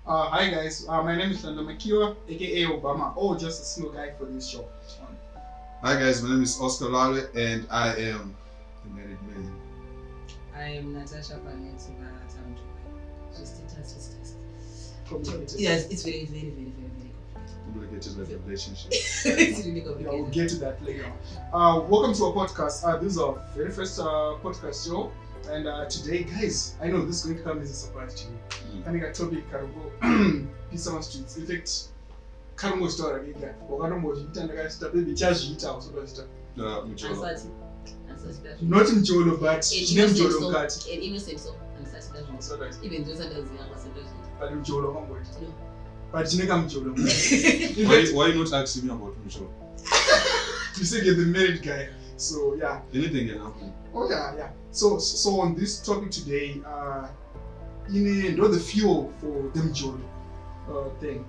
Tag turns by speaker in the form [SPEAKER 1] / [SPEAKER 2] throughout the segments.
[SPEAKER 1] Hi guys, my name is Lando Makiwa, aka Obama, or just a slow guy for this show.
[SPEAKER 2] Hi guys, my name is Oscar Lwalwe and I am a married man.
[SPEAKER 3] I am Tasha July. Just test.
[SPEAKER 1] Yes,
[SPEAKER 3] it's very
[SPEAKER 2] Complicated relationship.
[SPEAKER 3] it's really
[SPEAKER 1] yeah, we'll
[SPEAKER 3] complicated.
[SPEAKER 1] get to that later. Welcome to our podcast. This is our very first podcast show. And today, guys, I know this is going to come as a surprise to you. I think a topic Karungo Peace on Streets. In fact, Karungo story again. Okanombo jita ndakashita baby chazviita usokashita. Not in Jolo, but name Jolo Kati.
[SPEAKER 3] And innocent so. Even those others
[SPEAKER 1] But in Jolo Homboy. But Jineka Mjolo.
[SPEAKER 2] Why not asking me about Mjolo?
[SPEAKER 1] You said you're the married guy. So yeah.
[SPEAKER 2] Anything can happen.
[SPEAKER 1] Oh yeah. So on this topic today, you know the fuel for them Jolo thing.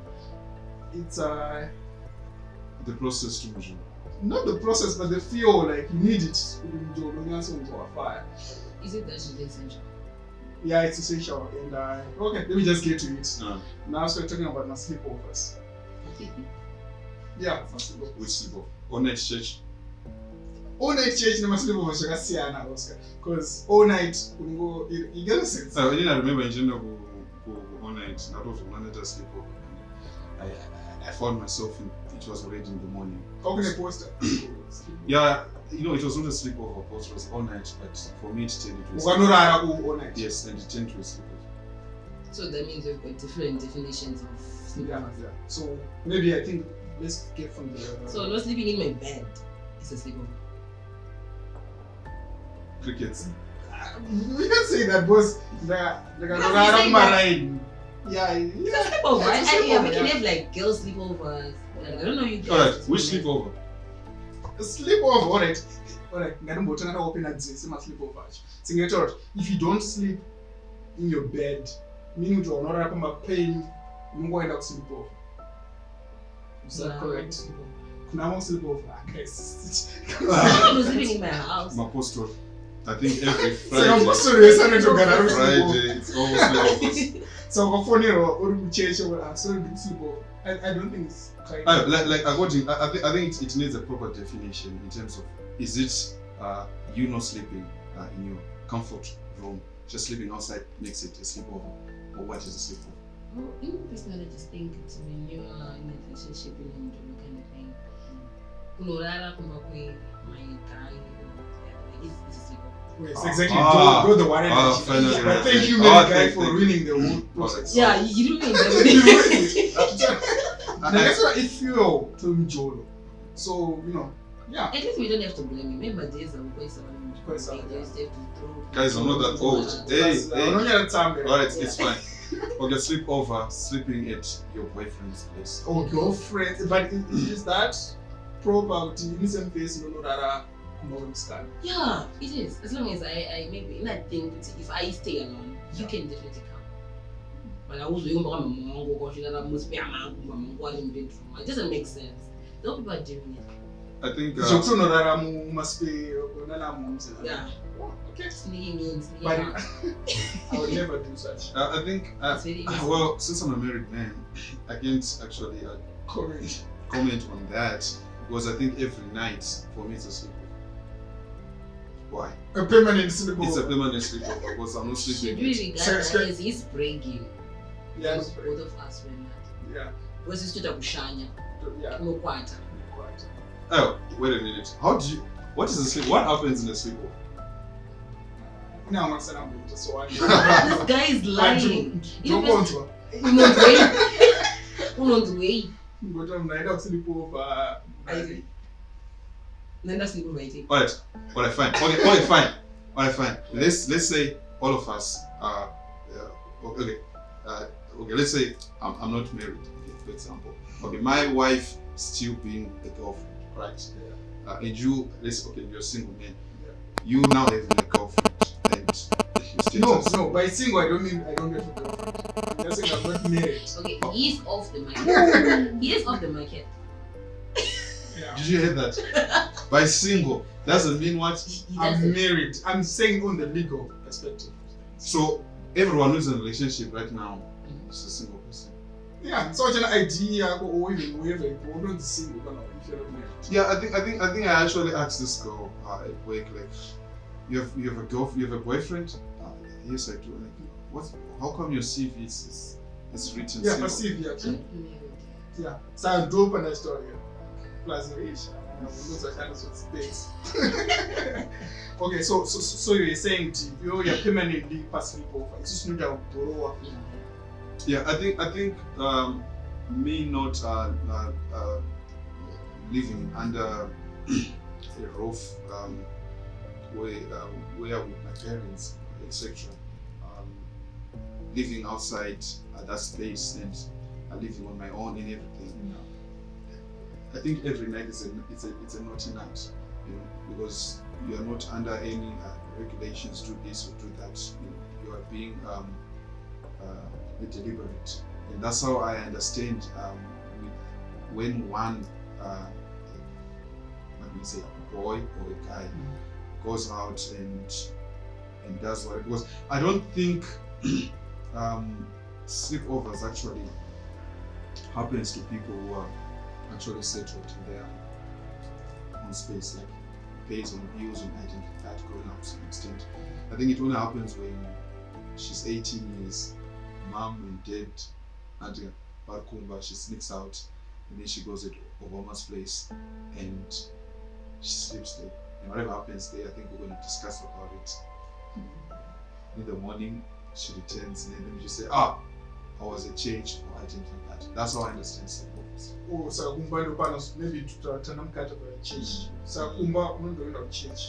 [SPEAKER 1] It's
[SPEAKER 2] The process to Mjolo.
[SPEAKER 1] not the process, but the fuel. Like you need it to fire.
[SPEAKER 3] Is it that really essential?
[SPEAKER 1] Yeah, it's essential. And okay, let me just get to it. Now we're talking about my sleepovers. Yeah, my sleepovers.
[SPEAKER 2] Which sleepover? All night church.
[SPEAKER 1] All night church na sleepovers yakasiyana Oscar. Because all night you get a sense.
[SPEAKER 2] I remember in general all night. That was one night sleepover. I found myself it was already in the morning.
[SPEAKER 1] How can I post it?
[SPEAKER 2] Yeah, it was not a sleepover, it was all night, but for me it turned into a
[SPEAKER 1] Ukanorara all night.
[SPEAKER 2] Yes, and it turned to a sleepover.
[SPEAKER 3] So that means we've got different definitions of sleepovers.
[SPEAKER 1] Yeah. So maybe I think let's get from the.
[SPEAKER 3] So not sleeping in my bed is a sleepover.
[SPEAKER 2] Crickets.
[SPEAKER 1] We can say that, boss. Yeah.
[SPEAKER 3] Sleepover, right? We can have like girls sleepovers. I don't know you guys.
[SPEAKER 2] Alright, which sleepover?
[SPEAKER 1] Sleepover, alright. Ngarumbotana open at same sleepover. Singator, if you don't sleep in your bed, meaning you are not up on my plane, you won't end up sleepover. Is that correct? Now sleepover.
[SPEAKER 3] I was living in my house.
[SPEAKER 2] My postal. I think every
[SPEAKER 1] Friday.
[SPEAKER 2] Friday, it's almost sleepovers.
[SPEAKER 1] So or change over so sleepover. I don't think it's quite
[SPEAKER 2] like according I think it needs a proper definition in terms of is it you not sleeping in your comfort room, just sleeping outside makes it a sleepover, or what is a sleepover?
[SPEAKER 3] Well, personally, I just think it's when you are in a relationship and you kind of thing. Kulorara kumbakwe my guy, it's a sleepover.
[SPEAKER 1] Yes, exactly. Go the one
[SPEAKER 2] finally.
[SPEAKER 1] But thank you, man, guy, for ruining the whole process.
[SPEAKER 3] Yeah, you ruined everything.
[SPEAKER 1] That's what it feel to Mjolo. So, yeah.
[SPEAKER 3] At least we don't have to blame you. Remember, there's a voice around you.
[SPEAKER 1] Voice around,
[SPEAKER 3] They used to have to throw.
[SPEAKER 2] Guys, I'm not that old. Hey. Alright, it's fine. Okay, sleepover, sleeping at your boyfriend's place.
[SPEAKER 1] Oh, girlfriend. But is that proper to listen face no rara understand?
[SPEAKER 3] Yeah, it is. As long as I maybe not think if I stay alone, you can definitely come. But I was doing it doesn't make sense. Those people are doing it.
[SPEAKER 2] I think
[SPEAKER 1] must be
[SPEAKER 3] yeah.
[SPEAKER 1] Okay.
[SPEAKER 3] Sneaking means
[SPEAKER 1] But I would never do such.
[SPEAKER 2] I think well, since I'm a married man, I can't actually comment on that because I think every night for me it's a sleepover. Why?
[SPEAKER 1] A permanent sleepover.
[SPEAKER 2] It's a permanent sleepover because I'm not sleeping.
[SPEAKER 3] Should we regard that as he's bragging?
[SPEAKER 1] Yeah.
[SPEAKER 3] Both of us were not.
[SPEAKER 1] Yeah.
[SPEAKER 3] Because it's just a kushanya.
[SPEAKER 1] Yeah.
[SPEAKER 3] No quarter.
[SPEAKER 2] Oh, wait a minute. What is a sleep? What happens in a sleepover?
[SPEAKER 1] No, I'm not saying I'm going to so
[SPEAKER 3] This guy is lying.
[SPEAKER 1] Don't go on to
[SPEAKER 3] way.
[SPEAKER 1] But I'm like, I'll sleepover.
[SPEAKER 3] Then that's sleepover, I think.
[SPEAKER 2] Alright, fine. Okay, fine. Let's say all of us are okay. Let's say I'm not married, for example. Okay, my wife still being a girlfriend, right? Yeah. And you, you're a single man. Yeah. You now having a girlfriend, and
[SPEAKER 1] no. By single, I don't mean I don't have a girlfriend. I'm just saying I'm not married.
[SPEAKER 3] Okay, he's off the market. He is off the market.
[SPEAKER 1] Yeah.
[SPEAKER 2] Did you hear that? By single, doesn't mean what?
[SPEAKER 1] I'm married. I'm saying on the legal perspective.
[SPEAKER 2] So everyone who's in a relationship right now She's a single person.
[SPEAKER 1] Yeah, so an idea or even wherever you don't see if you're not married.
[SPEAKER 2] Yeah, I think I actually asked this girl at work, like, you have a boyfriend? Yes, I do. Like, how come your CV is written?
[SPEAKER 1] Yeah,
[SPEAKER 2] single?
[SPEAKER 1] but CV
[SPEAKER 3] I'm
[SPEAKER 1] actually.
[SPEAKER 3] not married yet.
[SPEAKER 1] Yeah, so I do open a story. Plus, space. Okay, so you're saying you're permanently passing over. It's just not a borrower.
[SPEAKER 2] Yeah, I think me not living under a roof where with my parents, etc. Living outside that space and living on my own and everything. I think every night it's a naughty night, because you are not under any regulations. Do this or do that. You are being deliberate, and that's how I understand when one let me say a boy or a guy goes out and does what, because I don't think sleepovers actually happens to people who are actually settled in their own space, like based on views and identity that growing up to an extent. I think it only happens when she's 18 years, mom and dad, and Barkumba, she sneaks out, and then she goes to Obama's place and she sleeps there. And whatever happens there, I think we're going to discuss about it. In the morning, she returns, and then you say, I was a change or anything like that. That's how I understand sleepovers.
[SPEAKER 1] Oh, so maybe to turn them cut by a change. So change.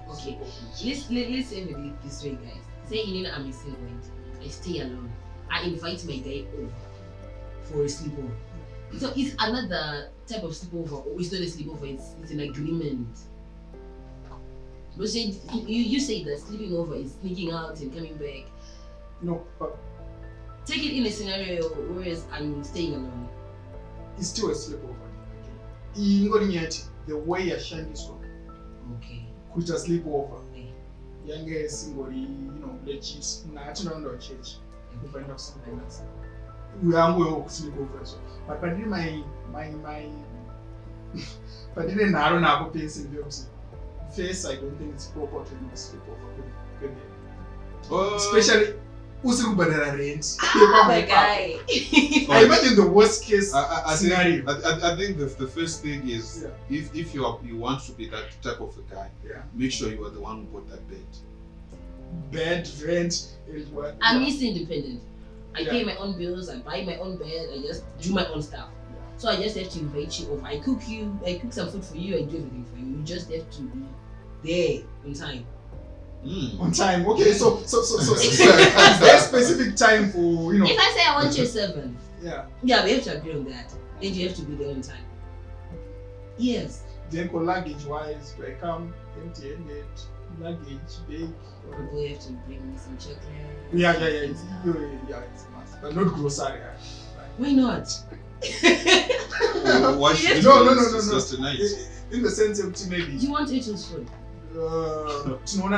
[SPEAKER 3] Okay, let's say it this way, guys. Say I'm a single, I stay alone. I invite my guy over for a sleepover. So it's another type of sleepover, or it's not a sleepover, it's an agreement. But you say that sleeping over is sneaking out and coming back.
[SPEAKER 1] No, but
[SPEAKER 3] take it in a scenario whereas I'm staying alone.
[SPEAKER 1] It's still a sleepover. The way you shine this one.
[SPEAKER 3] Okay.
[SPEAKER 1] Could just sleep over. Younger single, legis, not around church. We find out something else. We are going to sleep over. But my but then I don't have a place in the face. I don't think it's proper to sleep over. Especially rent.
[SPEAKER 3] My guy.
[SPEAKER 1] I imagine the worst case scenario.
[SPEAKER 2] I think the first thing is if you want to be that type of a guy, make sure you are the one who bought that bed.
[SPEAKER 1] Bed, rent,
[SPEAKER 3] I'm independent. I pay my own bills, I buy my own bed, I just do my own stuff. So I just have to invite you over. I cook some food for you, I do everything for you. You just have to be there on time.
[SPEAKER 1] On time, okay. So is there a specific time for
[SPEAKER 3] If I say I want you 7, we have to agree on that. Then you have to be there on time. Yes.
[SPEAKER 1] Then for luggage wise, do I come empty-handed? Luggage, big.
[SPEAKER 3] People have to bring me some chocolate.
[SPEAKER 1] Yeah. It's must, but not grocery. Right?
[SPEAKER 3] Why not?
[SPEAKER 2] Why should
[SPEAKER 1] no.
[SPEAKER 2] Just a night.
[SPEAKER 1] In the sense of maybe.
[SPEAKER 3] You want Rachel's food?
[SPEAKER 1] To know I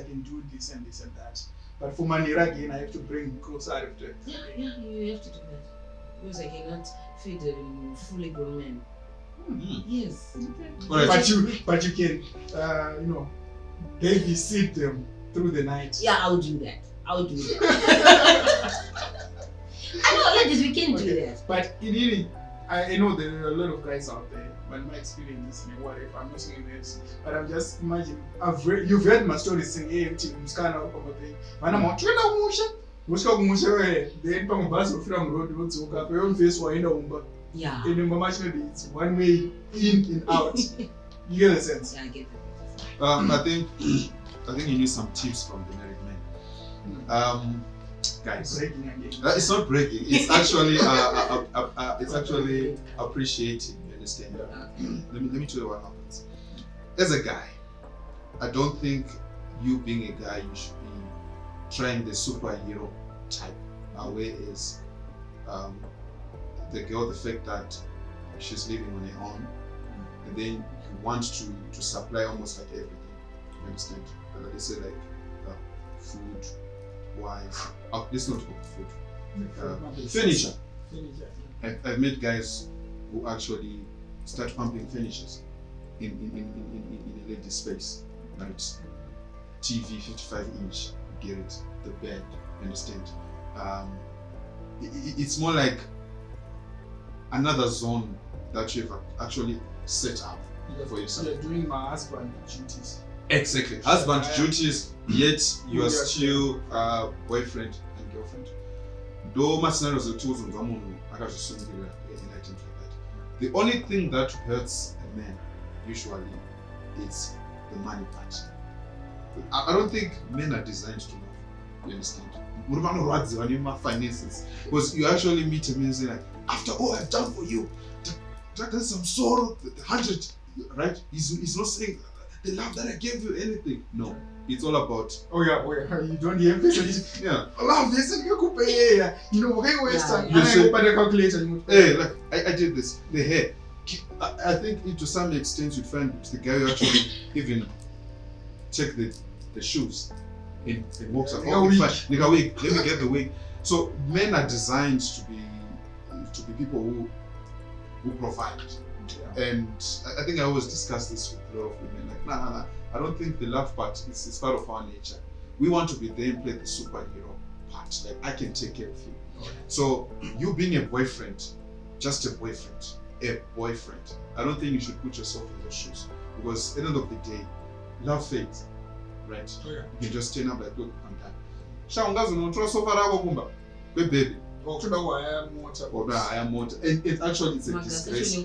[SPEAKER 1] can do this and that. But for Manira again, I have to bring grocery to it.
[SPEAKER 3] Yeah, you have to do that. Because I cannot feed a fully grown man. Yes.
[SPEAKER 1] Right. But you can, babysit them through the night.
[SPEAKER 3] Yeah, I'll do that. I know, ladies, we can do that.
[SPEAKER 1] But I know there are a lot of guys out there, but my experience is whatever. I'm not saying this, but I'm just imagining. You've read my stories saying, "Hey, it's kind of thing." And I'm then from bus from road to go up your own face or
[SPEAKER 3] yeah.
[SPEAKER 1] In the moment, maybe it's one way in and out. You get the sense?
[SPEAKER 3] Yeah, I get that.
[SPEAKER 2] I think you need some tips from the married men. Guys,
[SPEAKER 1] breaking again.
[SPEAKER 2] It's not breaking. It's actually appreciating. You understand? Let me tell you what happens. As a guy, I don't think you being a guy, you should be trying the superhero type. Whereas the girl, the fact that she's living on her own, and then you want to supply almost like everything. You understand? Like I say, like food, wife. Let's not talk food.
[SPEAKER 1] Like,
[SPEAKER 2] Furniture.
[SPEAKER 1] Furniture.
[SPEAKER 2] I've met guys who actually start pumping furnitures in a lady's space, right? TV 55-inch, get it, the bed, you understand? It's more like another zone that you've actually set up for yourself.
[SPEAKER 1] You're doing my husband duties.
[SPEAKER 2] Exactly. Husband duties, yet you are
[SPEAKER 1] Yeah.
[SPEAKER 2] still boyfriend and girlfriend. Though my scenarios are tools and anything like that. The only thing that hurts a man usually is the money part. I don't think men are designed to love. You understand? Finances. Because you actually meet a man and say like, after all I've done for you, that is some sorrow, the 100, right? He's not saying the love that I gave you anything. No. It's all about
[SPEAKER 1] Oh yeah, you don't hear this.
[SPEAKER 2] yeah.
[SPEAKER 1] Love this and you could pay, you know, okay, waste time.
[SPEAKER 2] You
[SPEAKER 1] And I
[SPEAKER 2] should-
[SPEAKER 1] go by the calculator. You
[SPEAKER 2] Hey, like I did this. The hair. I think to some extent you'd find the guy who actually even check the shoes and walks up.
[SPEAKER 1] Like a
[SPEAKER 2] Oh,
[SPEAKER 1] wig.
[SPEAKER 2] like a wig. Let me get the wig. So men are designed to be people who provide. And I think I always discuss this with a lot of women. Like, nah. I don't think the love part is part of our nature. We want to be there and play the superhero part. Like, I can take care of you. So, you being a boyfriend, just a boyfriend. I don't think you should put yourself in those shoes. Because at the end of the day, love fades. Right?
[SPEAKER 1] Oh yeah.
[SPEAKER 2] You can just turn up like, look, I'm done. Shaungazo no trust over kumba. Baby.
[SPEAKER 1] Or to know why I am water.
[SPEAKER 2] Or I am not. And it's a disgrace.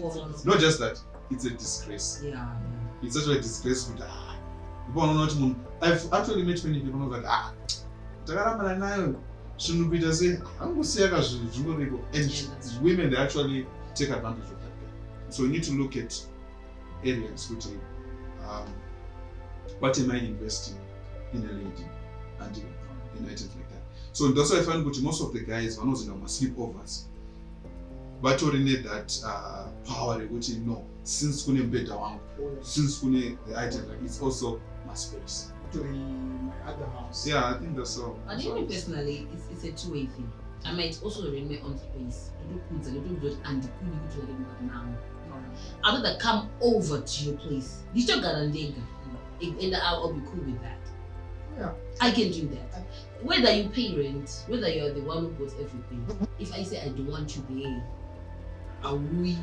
[SPEAKER 2] Not just that, it's a disgrace.
[SPEAKER 3] Yeah.
[SPEAKER 2] It's actually a disgrace with I've actually met many people who are like, takarambana nayo shouldn't be just saying, and women they actually take advantage of that. So you need to look at areas which what am I investing in a lady and in items like that. So that's why I find that most of the guys are not in our sleepovers. But you need that power which no, since kune better one, since kune the item like it's also my space.
[SPEAKER 1] To my other house.
[SPEAKER 2] Yeah, I think that's so.
[SPEAKER 3] I think personally, it's a two-way thing. I might also remain my own space. Other than come over to your place, you still got and I'll be cool with that.
[SPEAKER 1] Yeah.
[SPEAKER 3] I can do that. Whether you pay rent, whether you're the one who puts everything. If I say I don't want you there, are we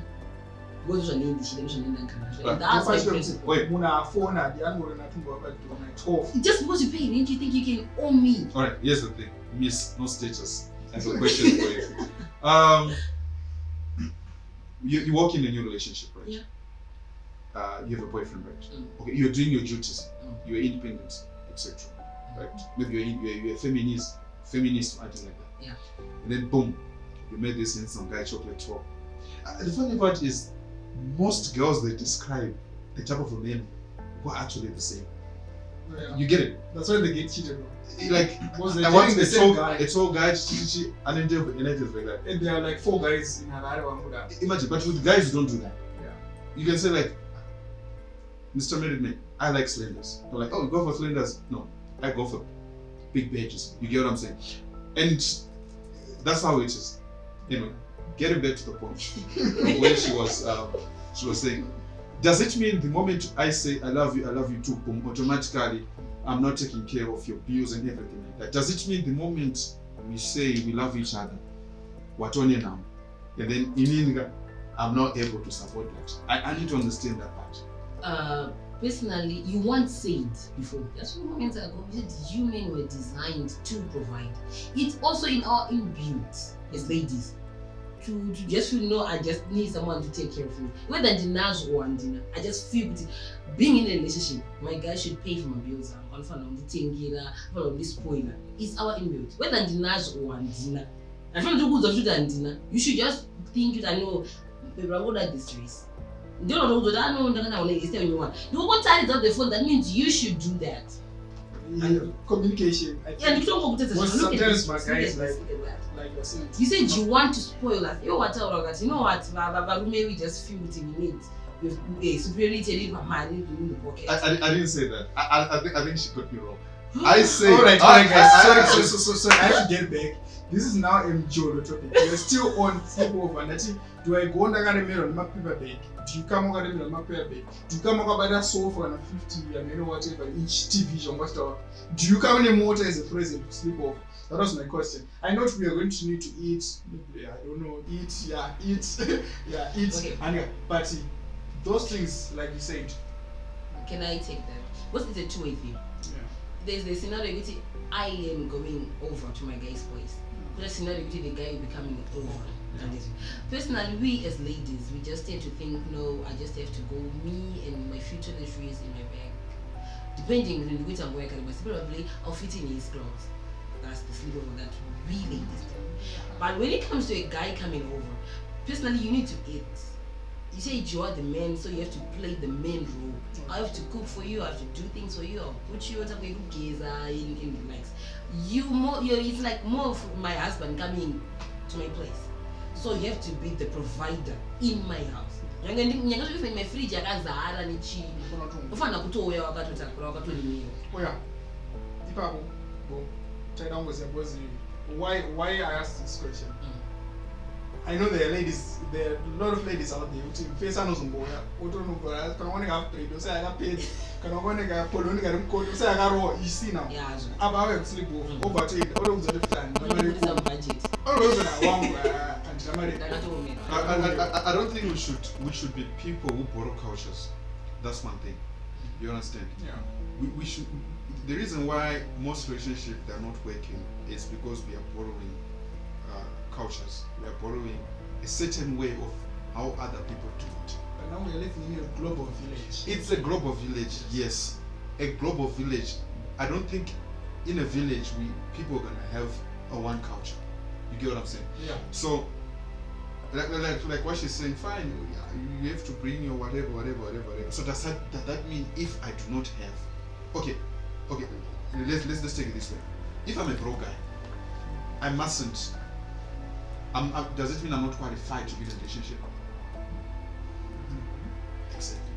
[SPEAKER 3] go to the lady? That's my principle.
[SPEAKER 2] Wait.
[SPEAKER 3] Just because you pay rent, you think you can owe me?
[SPEAKER 2] Alright, here's the thing. Miss, no status. I have a question for you. You walk in a new relationship, right?
[SPEAKER 3] Yeah.
[SPEAKER 2] You have a boyfriend, right?
[SPEAKER 3] Mm.
[SPEAKER 2] Okay, you're doing your duties.
[SPEAKER 3] Mm.
[SPEAKER 2] You're independent, etc. Right? Maybe you're a feminist, or anything like that.
[SPEAKER 3] Yeah.
[SPEAKER 2] And then boom, you met this handsome guy, chocolate top. The funny part is, most girls they describe the type of men who are actually the same.
[SPEAKER 1] Yeah.
[SPEAKER 2] You get it?
[SPEAKER 1] That's why they get cheated on.
[SPEAKER 2] Like,
[SPEAKER 1] Because
[SPEAKER 2] I
[SPEAKER 1] they're
[SPEAKER 2] want
[SPEAKER 1] dating the
[SPEAKER 2] it's
[SPEAKER 1] same
[SPEAKER 2] all
[SPEAKER 1] guy.
[SPEAKER 2] it's all guys, chichi, and anything like that.
[SPEAKER 1] And there are like 4 guys in another one who are.
[SPEAKER 2] Imagine, but with guys you don't do that.
[SPEAKER 1] Yeah.
[SPEAKER 2] You can say like, Mr. Married Man, I like cylinders. They're like, oh, you go for cylinders? No, I go for big badges. You get what I'm saying? And that's how it is. Anyway, getting back to the point where she was saying, does it mean the moment I say I love you too, boom, automatically I'm not taking care of your bills and everything like that? Does it mean the moment we say we love each other, what on you now, and then in I'm not able to support that? I need to understand that part.
[SPEAKER 3] Personally, you once said before, just a moment ago, you said you men were designed to provide. It's also in our inbuilt as ladies to just feel, no, I just need someone to take care of me. Whether dinners or dinner, I just feel being in a relationship, my guy should pay for my bills. I'm on the tingira, on this spoiler. It's our inbuilt. Whether dinners or dinner, I feel the goods of dinner. You should just think it. I know, baby, I would like this race. You don't know that. I know that you say you want. You won't tie it up the phone. That means you should do that.
[SPEAKER 1] And communication.
[SPEAKER 3] Yeah, you don't go to the
[SPEAKER 1] sometimes my guys like you're saying.
[SPEAKER 3] You said you want to spoil us. You know what? Maybe just feel it in the need. With superiority, my man in the pocket.
[SPEAKER 2] I didn't say that. I think she got me wrong. I say.
[SPEAKER 1] Alright, guys. Sorry. I have to get back. This is now MJolo topic. We are still on sleepover. And do I go on the paper bag? Do you come on the paper bag? Do you come on the sofa and 50 and whatever each TV? Do you come in motor as a present to sleepover? That was my question. I know we are going to need to eat. I don't know. Eat.
[SPEAKER 3] Okay.
[SPEAKER 1] But those things, like you said.
[SPEAKER 3] Can I take that? What is a two-way thing?
[SPEAKER 1] Yeah.
[SPEAKER 3] There's the scenario which I am going over to my guy's place. There's a scenario which the guy will be coming over. And personally, we as ladies, we just tend to think, no, I just have to go. Me and my future luxury is in my bag. Depending on which I'm working, but probably I'll fit in his clothes. That's the sleepover that we ladies do. But when it comes to a guy coming over, personally, you need to eat. You say you are the man, so you have to play the man role. I have to cook for you, I have to do things for you, I'll put you on top of your gazer in the next. It's like more of my husband coming to my place. So you have to be the provider in my house. In my fridge,
[SPEAKER 1] why I asked this question? I know there are a lot of ladies out there who face on Zumboya, who don't know, can only have paid, or say I got paid, can only have Polonia, say I got raw, you see now.
[SPEAKER 3] Yeah,
[SPEAKER 1] about sleepover, over to it, all of the time.
[SPEAKER 3] budget.
[SPEAKER 1] All of them
[SPEAKER 2] I don't think we should be people who borrow cultures. That's one thing. You understand?
[SPEAKER 1] Yeah.
[SPEAKER 2] We should. The reason why most relationships are not working is because we are borrowing cultures. We are borrowing a certain way of how other people do it.
[SPEAKER 1] But now we are living in a global village.
[SPEAKER 2] It's a global village, yes. A global village. I don't think in a village people are gonna have a one culture. You get what I'm saying?
[SPEAKER 1] Yeah.
[SPEAKER 2] So like what she's saying, fine, you have to bring your whatever. So does that mean if I do not have okay, let's take it this way. If I'm a broke guy, I mustn't does it mean I'm not qualified to be in a relationship? Exactly.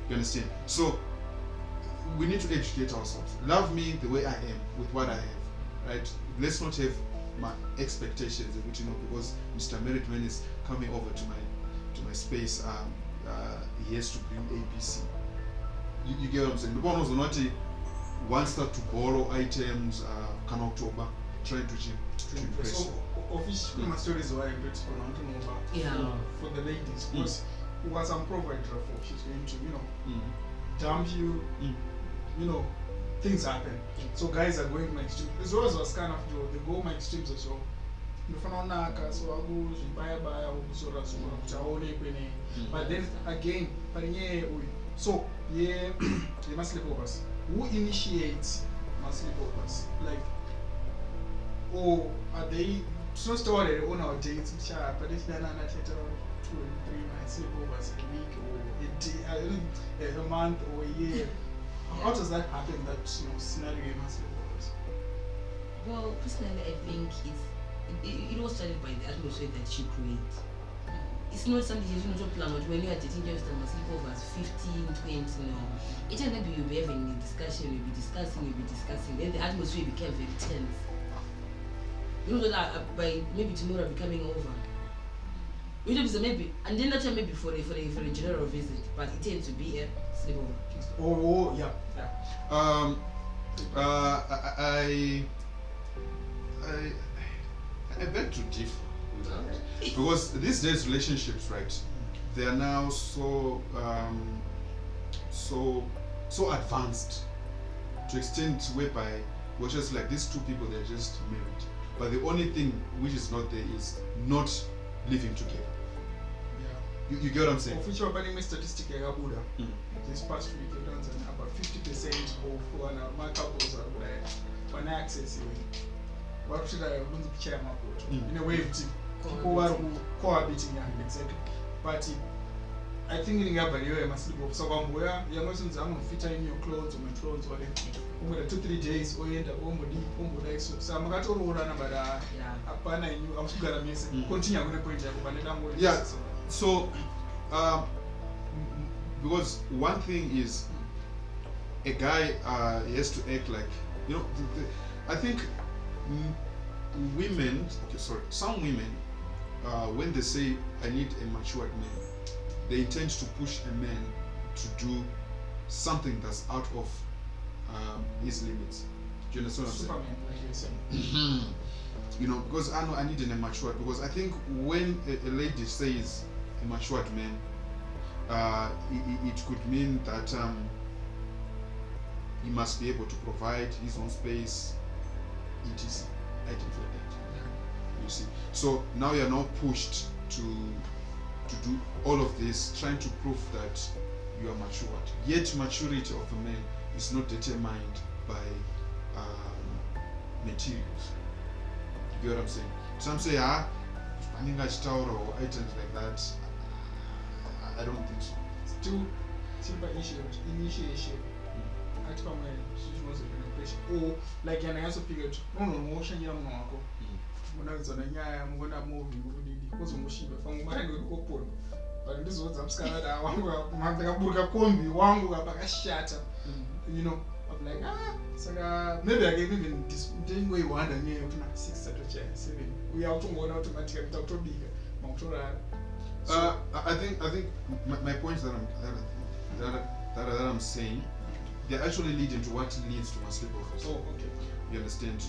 [SPEAKER 2] You understand? So we need to educate ourselves. Love me the way I am with what I have. Right? Let's not have my expectations, because Mr. Merit Man is coming over to my space. He has to bring ABC. You get what I'm saying? The one who's not wants to borrow items, come October, trying to impress.
[SPEAKER 1] So, officially, my stories are a bit for the ladies, because once I'm provider for, she's going to, dump you, things happen. So guys are going to my extremes. As well as kind of they go my extremes as well. But then again, so they must sleepovers. Who initiates my sleepovers? Like, or are they so started on our dates, but if they're not 2 and 3 nights sleepovers a week or a month or a year? How does that happen? That scenario in sleepovers?
[SPEAKER 3] Well, personally, I think it was started by the atmosphere that you create. It's not something you don't plan out when you are dating just a sleepovers 15, 20, no. Each and every you'll be having a discussion, you'll be discussing, then the atmosphere became very tense. You know that by maybe tomorrow I'll be coming over. Maybe, and then that time maybe for a general visit, but it tends to be a sleepover.
[SPEAKER 1] Oh, yeah.
[SPEAKER 2] I beg to differ with that, because these days relationships, right? They are now so advanced to extent whereby we're just like these two people, they're just married, but the only thing which is not there is not living together. You get what I'm saying?
[SPEAKER 1] Official banning statistic this past week in Tanzania, about 50% of my couples are on access. What should I want to share my approach? In a way, people are cohabiting, exactly. But I think in Gabriel, I must sleep off. So I'm where you're not going to fit in your clothes or my clothes or whatever. 2-3 days, or end up so I'm going to run about I'm going to miss continue. I'm going to point.
[SPEAKER 2] Yeah. So, because one thing is, a guy he has to act like You know, I think women, some women, when they say I need a matured man, they intend to push a man to do something that's out of his limits. Do you understand what I'm saying?
[SPEAKER 1] Superman, like you're saying.
[SPEAKER 2] You know, because I know I need a matured, because I think when a lady says a matured man, it could mean that he must be able to provide his own space. It is items like that. You see. So now you're now pushed to do all of this, trying to prove that you are matured. Yet maturity of a man is not determined by materials. You get what I'm saying? Some say, running a tower or items like that. I don't think so.
[SPEAKER 1] Still, simple initiation. At some point, she was a pressure. Or like an answer period. No, motion young Marco. When I was on a yam, when I'm moving, because of machine, from my good open. But this was upscaled. I want to book a combi, one go back a shatter. You know, I'm like, so maybe I gave even this thing way 1 and year 6 at 7. We are to go automatically Dr. Bigger.
[SPEAKER 2] I think my points that I'm saying, they're actually leading to what leads to my sleepovers.
[SPEAKER 1] Oh, okay.
[SPEAKER 2] You understand?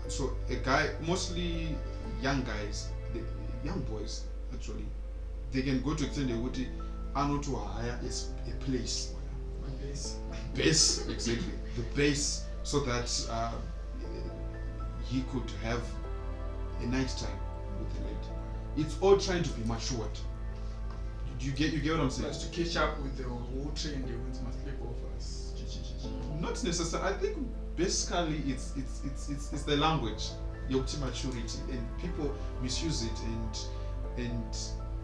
[SPEAKER 2] So a guy, mostly young guys, young boys actually, they can go to extend to hire a place. Base, exactly. The base, so that he could have a night time with the lady. It's all trying to be matured. You get what I'm saying?
[SPEAKER 1] Just to catch up with the whole trend with my sleepovers.
[SPEAKER 2] Not necessarily. I think basically it's the language, your maturity, and people misuse it, and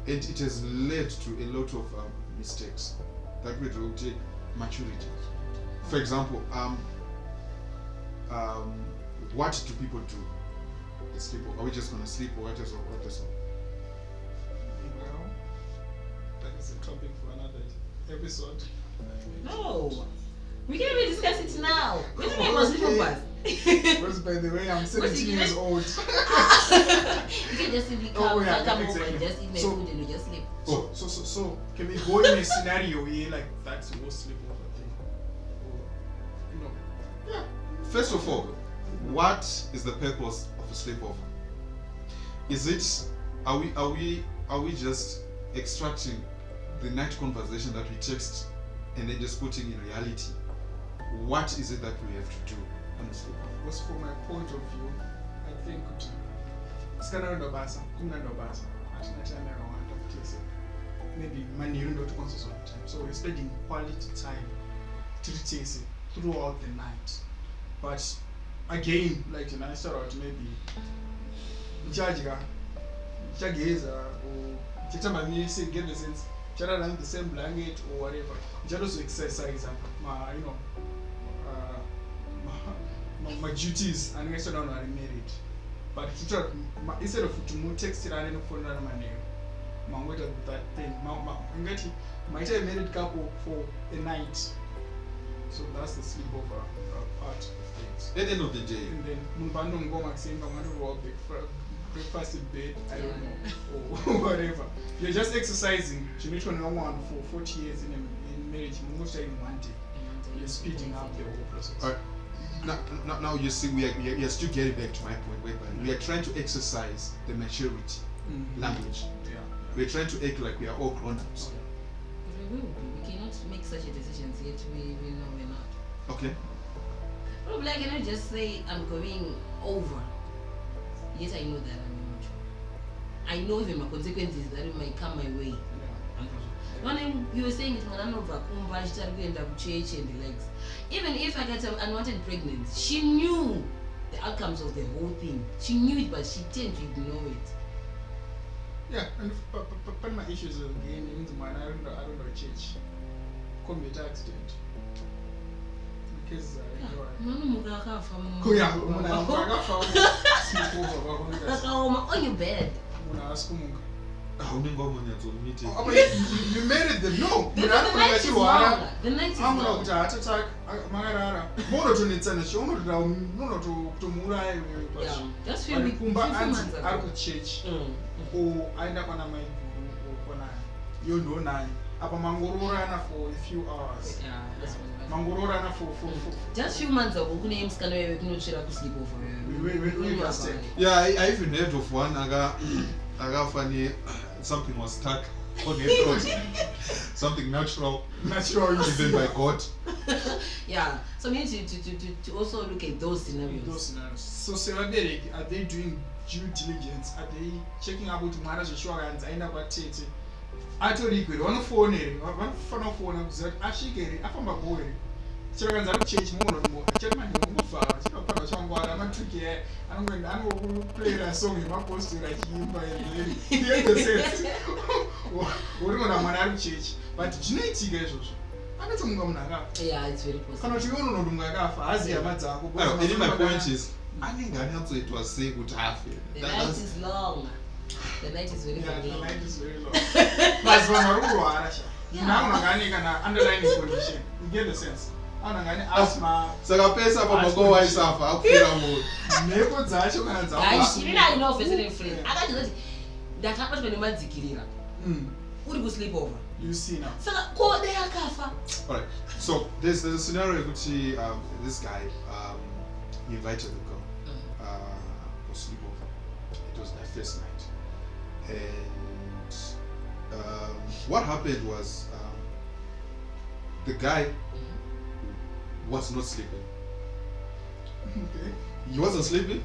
[SPEAKER 2] it has led to a lot of mistakes that would take maturity. For example, what do people do? Sleep? Are we just gonna sleep, or what is all?
[SPEAKER 1] Well, that is a topic for another episode.
[SPEAKER 3] No, we can even discuss it now. We're talking about sleepovers.
[SPEAKER 1] Because by the way, I'm 17 years old.
[SPEAKER 3] You can just simply come over
[SPEAKER 1] exactly.
[SPEAKER 3] and just eat my food and we just sleep.
[SPEAKER 1] So can we go in a scenario here like that's the most sleepover thing? Or, you know? Yeah.
[SPEAKER 2] First of all, what is the purpose of a sleepover? Is it are we just extracting the night conversation that we text and then just putting in reality? What is it that we have to do on a sleepover?
[SPEAKER 1] Because from my point of view, I think it's kind of basa, maybe money you don't consist all the time. So we're spending quality time throughout the night. But again, like I start out maybe Jageza or Chita get the sense, Chata the same blanket or whatever. Just also exercise my my duties and rest down are married. But instead of to text it and phone my name, that thing. Might have married couple for a night. So that's the sleepover part of things.
[SPEAKER 2] At the end of the day,
[SPEAKER 1] And then Mumbando go Maxine, I want to roll breakfast in bed, I don't know, or whatever. You're just exercising. You need to know one for 40 years in marriage, most in one day. You're speeding up the whole process.
[SPEAKER 2] now you see we are still getting back to my point whereby we are trying to exercise the maturity language.
[SPEAKER 1] Yeah.
[SPEAKER 2] We're trying to act like we are all grown-ups.
[SPEAKER 3] We will be. We cannot make such a decision yet. We know we're not.
[SPEAKER 2] Okay.
[SPEAKER 3] Probably I cannot just say I'm going over. Yes, I know that I'm immature. I know even my consequences that it might come my way. When you were saying it's over, I started going to church and the legs. Even if I got an unwanted pregnancy, she knew the outcomes of the whole thing. She knew it, but she tended to ignore it.
[SPEAKER 1] Yeah, and but my issues again, I don't know church. Community accident. Because
[SPEAKER 3] on your bed.
[SPEAKER 1] You married them. No.
[SPEAKER 3] The night is longer. The night is
[SPEAKER 1] I'm
[SPEAKER 3] longer.
[SPEAKER 1] not heart attack. Magarara. Mono to nitsana show no to murai we.
[SPEAKER 3] Yeah. Just few weeks. Few months ago.
[SPEAKER 1] Ari ku church. O aenda kwana mai guru kwana. You know nine. Apa mangororana for a few hours.
[SPEAKER 3] Yeah, that's what
[SPEAKER 1] Mangororana for.
[SPEAKER 3] Just few months ago, kune msikana wewe kunochera ku sleepover.
[SPEAKER 1] We was staying.
[SPEAKER 2] Yeah, I even heard of one. Aga funny. Something was stuck on the throat. Something natural given by God.
[SPEAKER 3] Yeah, so we need to also look at those scenarios.
[SPEAKER 1] So Sarah Derek, are they doing due diligence? Are they checking out marriage assurance? I know what it. I told you good on phone one phone that ashikere afamba boy. Children are change more and more. Chairman, you far. I'm tricky. I'm going to play that song in my post to like him by the sense. We're going to manage change. But genetic guys also. I'm not going to
[SPEAKER 3] Yeah, it's very possible.
[SPEAKER 1] Cannot you know Dungaga as the Amata?
[SPEAKER 2] My point is, I think it was saying good half.
[SPEAKER 3] The night is long. The night is very long.
[SPEAKER 1] The night is very long. That's one Arasha. Now I'm going to underline condition. You get the sense. Asthma.
[SPEAKER 2] Sakapesa pamogo waisafa akufira munhu.
[SPEAKER 1] Nepo dzacho kana dzawo.
[SPEAKER 3] Guys, you know enough as a friend. Akati kuti ndakapata nemadzikirira. Uri ku sleepover.
[SPEAKER 1] You see now.
[SPEAKER 3] Saka ko they akafa.
[SPEAKER 2] Alright. So there's a scenario kuti this guy he invited the girl for sleepover. It was their first night. And what happened was the guy was not sleeping.
[SPEAKER 1] Okay.
[SPEAKER 2] He wasn't sleeping.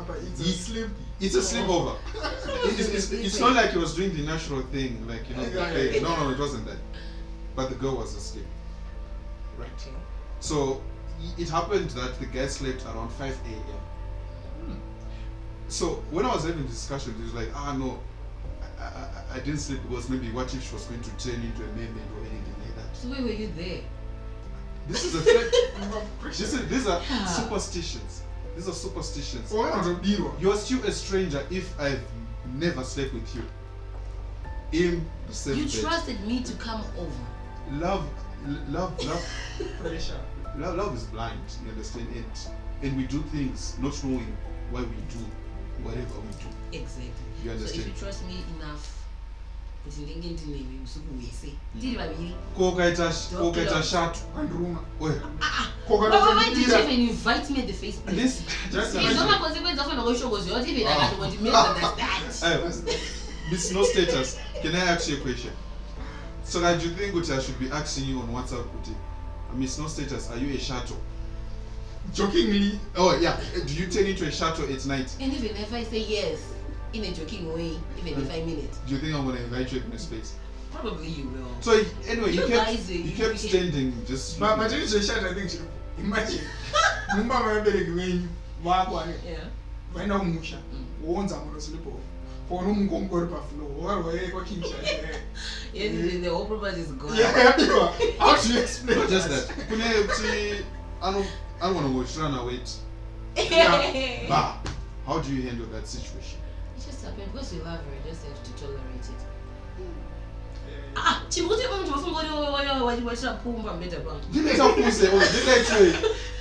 [SPEAKER 1] But it's
[SPEAKER 2] a sleepover. It's not like he was doing the natural thing, like No, it wasn't that. But the girl was asleep. Right. So it happened that the guy slept around 5 a.m. So when I was having the discussion, he was like, no, I didn't sleep because maybe what if she was going to turn into a mermaid or anything like that.
[SPEAKER 3] So where were you there?
[SPEAKER 2] This is a threat. These are superstitions. These are superstitions. You are still a stranger if I've never slept with you. In the same
[SPEAKER 3] You
[SPEAKER 2] bed.
[SPEAKER 3] trusted me to come over.
[SPEAKER 2] Love.
[SPEAKER 1] Pressure.
[SPEAKER 2] Love is blind. You understand it, and we do things not knowing why we do whatever we do.
[SPEAKER 3] Exactly.
[SPEAKER 2] You understand?
[SPEAKER 3] So if you trust me enough.
[SPEAKER 2] Kokaita shatu
[SPEAKER 1] Andruma.
[SPEAKER 3] Why did you even invite me at the first place?
[SPEAKER 2] This
[SPEAKER 1] Just
[SPEAKER 3] It's not my consequence of an show was not even I want to misunderstand.
[SPEAKER 2] Miss No Status, can I ask you a question? So that you think I should be asking you on WhatsApp, Miss No Status, are you a shuttle?
[SPEAKER 1] Jokingly.
[SPEAKER 2] Oh yeah. Do you turn into a shuttle at night?
[SPEAKER 3] And even if I say yes, in a joking way, even if I mean it.
[SPEAKER 2] Do you think I'm gonna invite you in a space?
[SPEAKER 3] Probably you will.
[SPEAKER 2] So anyway, you kept standing just.
[SPEAKER 1] But it's a shot. I think. Imagine. Mumba when
[SPEAKER 3] Yeah.
[SPEAKER 1] When I'm musha, once I'm gonna sleep off. For no mungongori pa floor. Or where you king shot.
[SPEAKER 3] Yes, the whole purpose is gone.
[SPEAKER 1] Yeah. How do you explain?
[SPEAKER 2] Not just that. I don't wanna watch run away.
[SPEAKER 1] Yeah.
[SPEAKER 2] Bah. How do you handle that situation?
[SPEAKER 3] It just happened because you love her, you just have to tolerate it.
[SPEAKER 1] Chibuti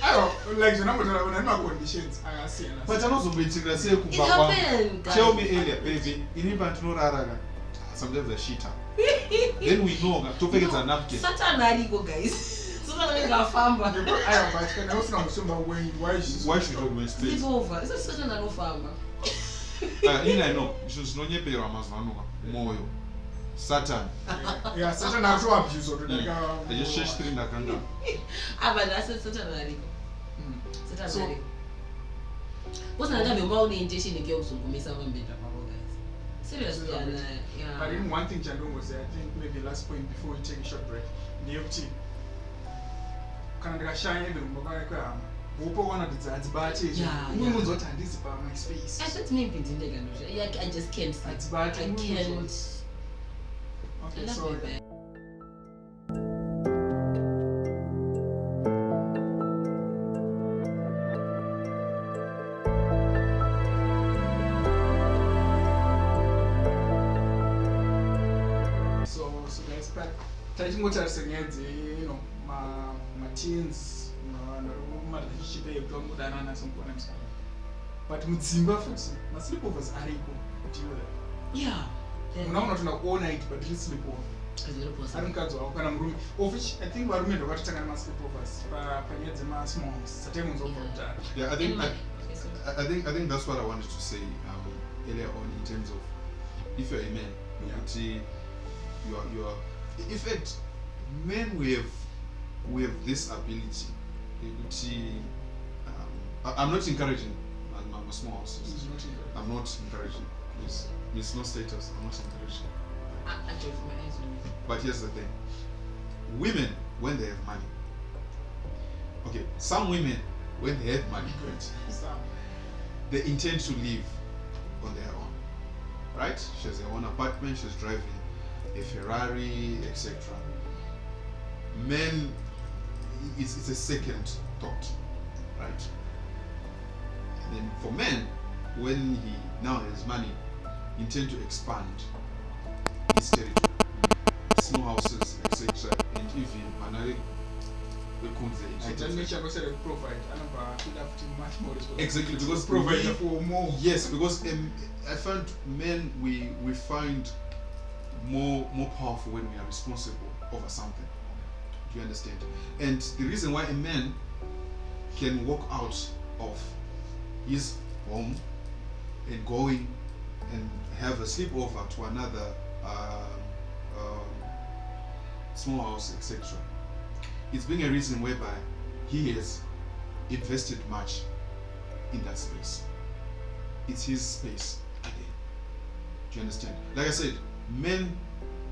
[SPEAKER 1] I don't like the number of my conditions. I see.
[SPEAKER 2] But I'm also waiting to say,
[SPEAKER 3] It happened.
[SPEAKER 2] tell me earlier, baby. You need to know that sometimes a cheater. Then we know to figure it's a napkin.
[SPEAKER 3] Such a narigo, guys. So that we got farmer.
[SPEAKER 1] I also know why
[SPEAKER 2] should you waste space?
[SPEAKER 3] Sleepover. It's such a nano farmer.
[SPEAKER 2] I know. You should know your parents. Moyo. Satan.
[SPEAKER 1] Yeah, Satan has to abuse or
[SPEAKER 2] I just changed three nakanga.
[SPEAKER 3] But that's such a narigo. Such a narigo. What's another intention to get some better, guys? Seriously, yeah.
[SPEAKER 1] But in one thing Chandon was there, I think maybe last point before we take a short break. The UT. Canada shine every Mobile. One of the advantages. My space.
[SPEAKER 3] I thought maybe I just can't. I can't.
[SPEAKER 1] Okay,
[SPEAKER 3] I
[SPEAKER 1] sorry. but taitingotarisa nyaya dze mateens machichipe kutangodanana semukona musana but mudzimba futi masleepovers ariko deal
[SPEAKER 3] Yeah.
[SPEAKER 1] munaona tona kuona it but it's sleepover ari mukadzi wako kana murume of which I think varume ndokatotanga nemasleepovers panyaya dzemasmalls sataimunzwa kubva kudhara.
[SPEAKER 2] Yeah, I think that's what I wanted to say earlier on in terms of if you're a man, you are. In fact, men we have this ability. I'm not encouraging my small houses. I'm not encouraging. Please, it's no status. I'm not encouraging. But here's the thing: women, when they have money, okay, some women when they have money, they intend to live on their own, right? She has her own apartment, she's driving a Ferrari, etc. Men, it's a second thought, right? And then for men, when he now has money, intend to expand his territory, small houses, etc. And even another. Exactly, because
[SPEAKER 1] provide for more.
[SPEAKER 2] Yes, because I find men we find more powerful when we are responsible over something. Do you understand? And the reason why a man can walk out of his home and going and have a sleepover to another small house, etc. It's being a reason whereby he has invested much in that space. It's his space again. Do you understand? Like I said, men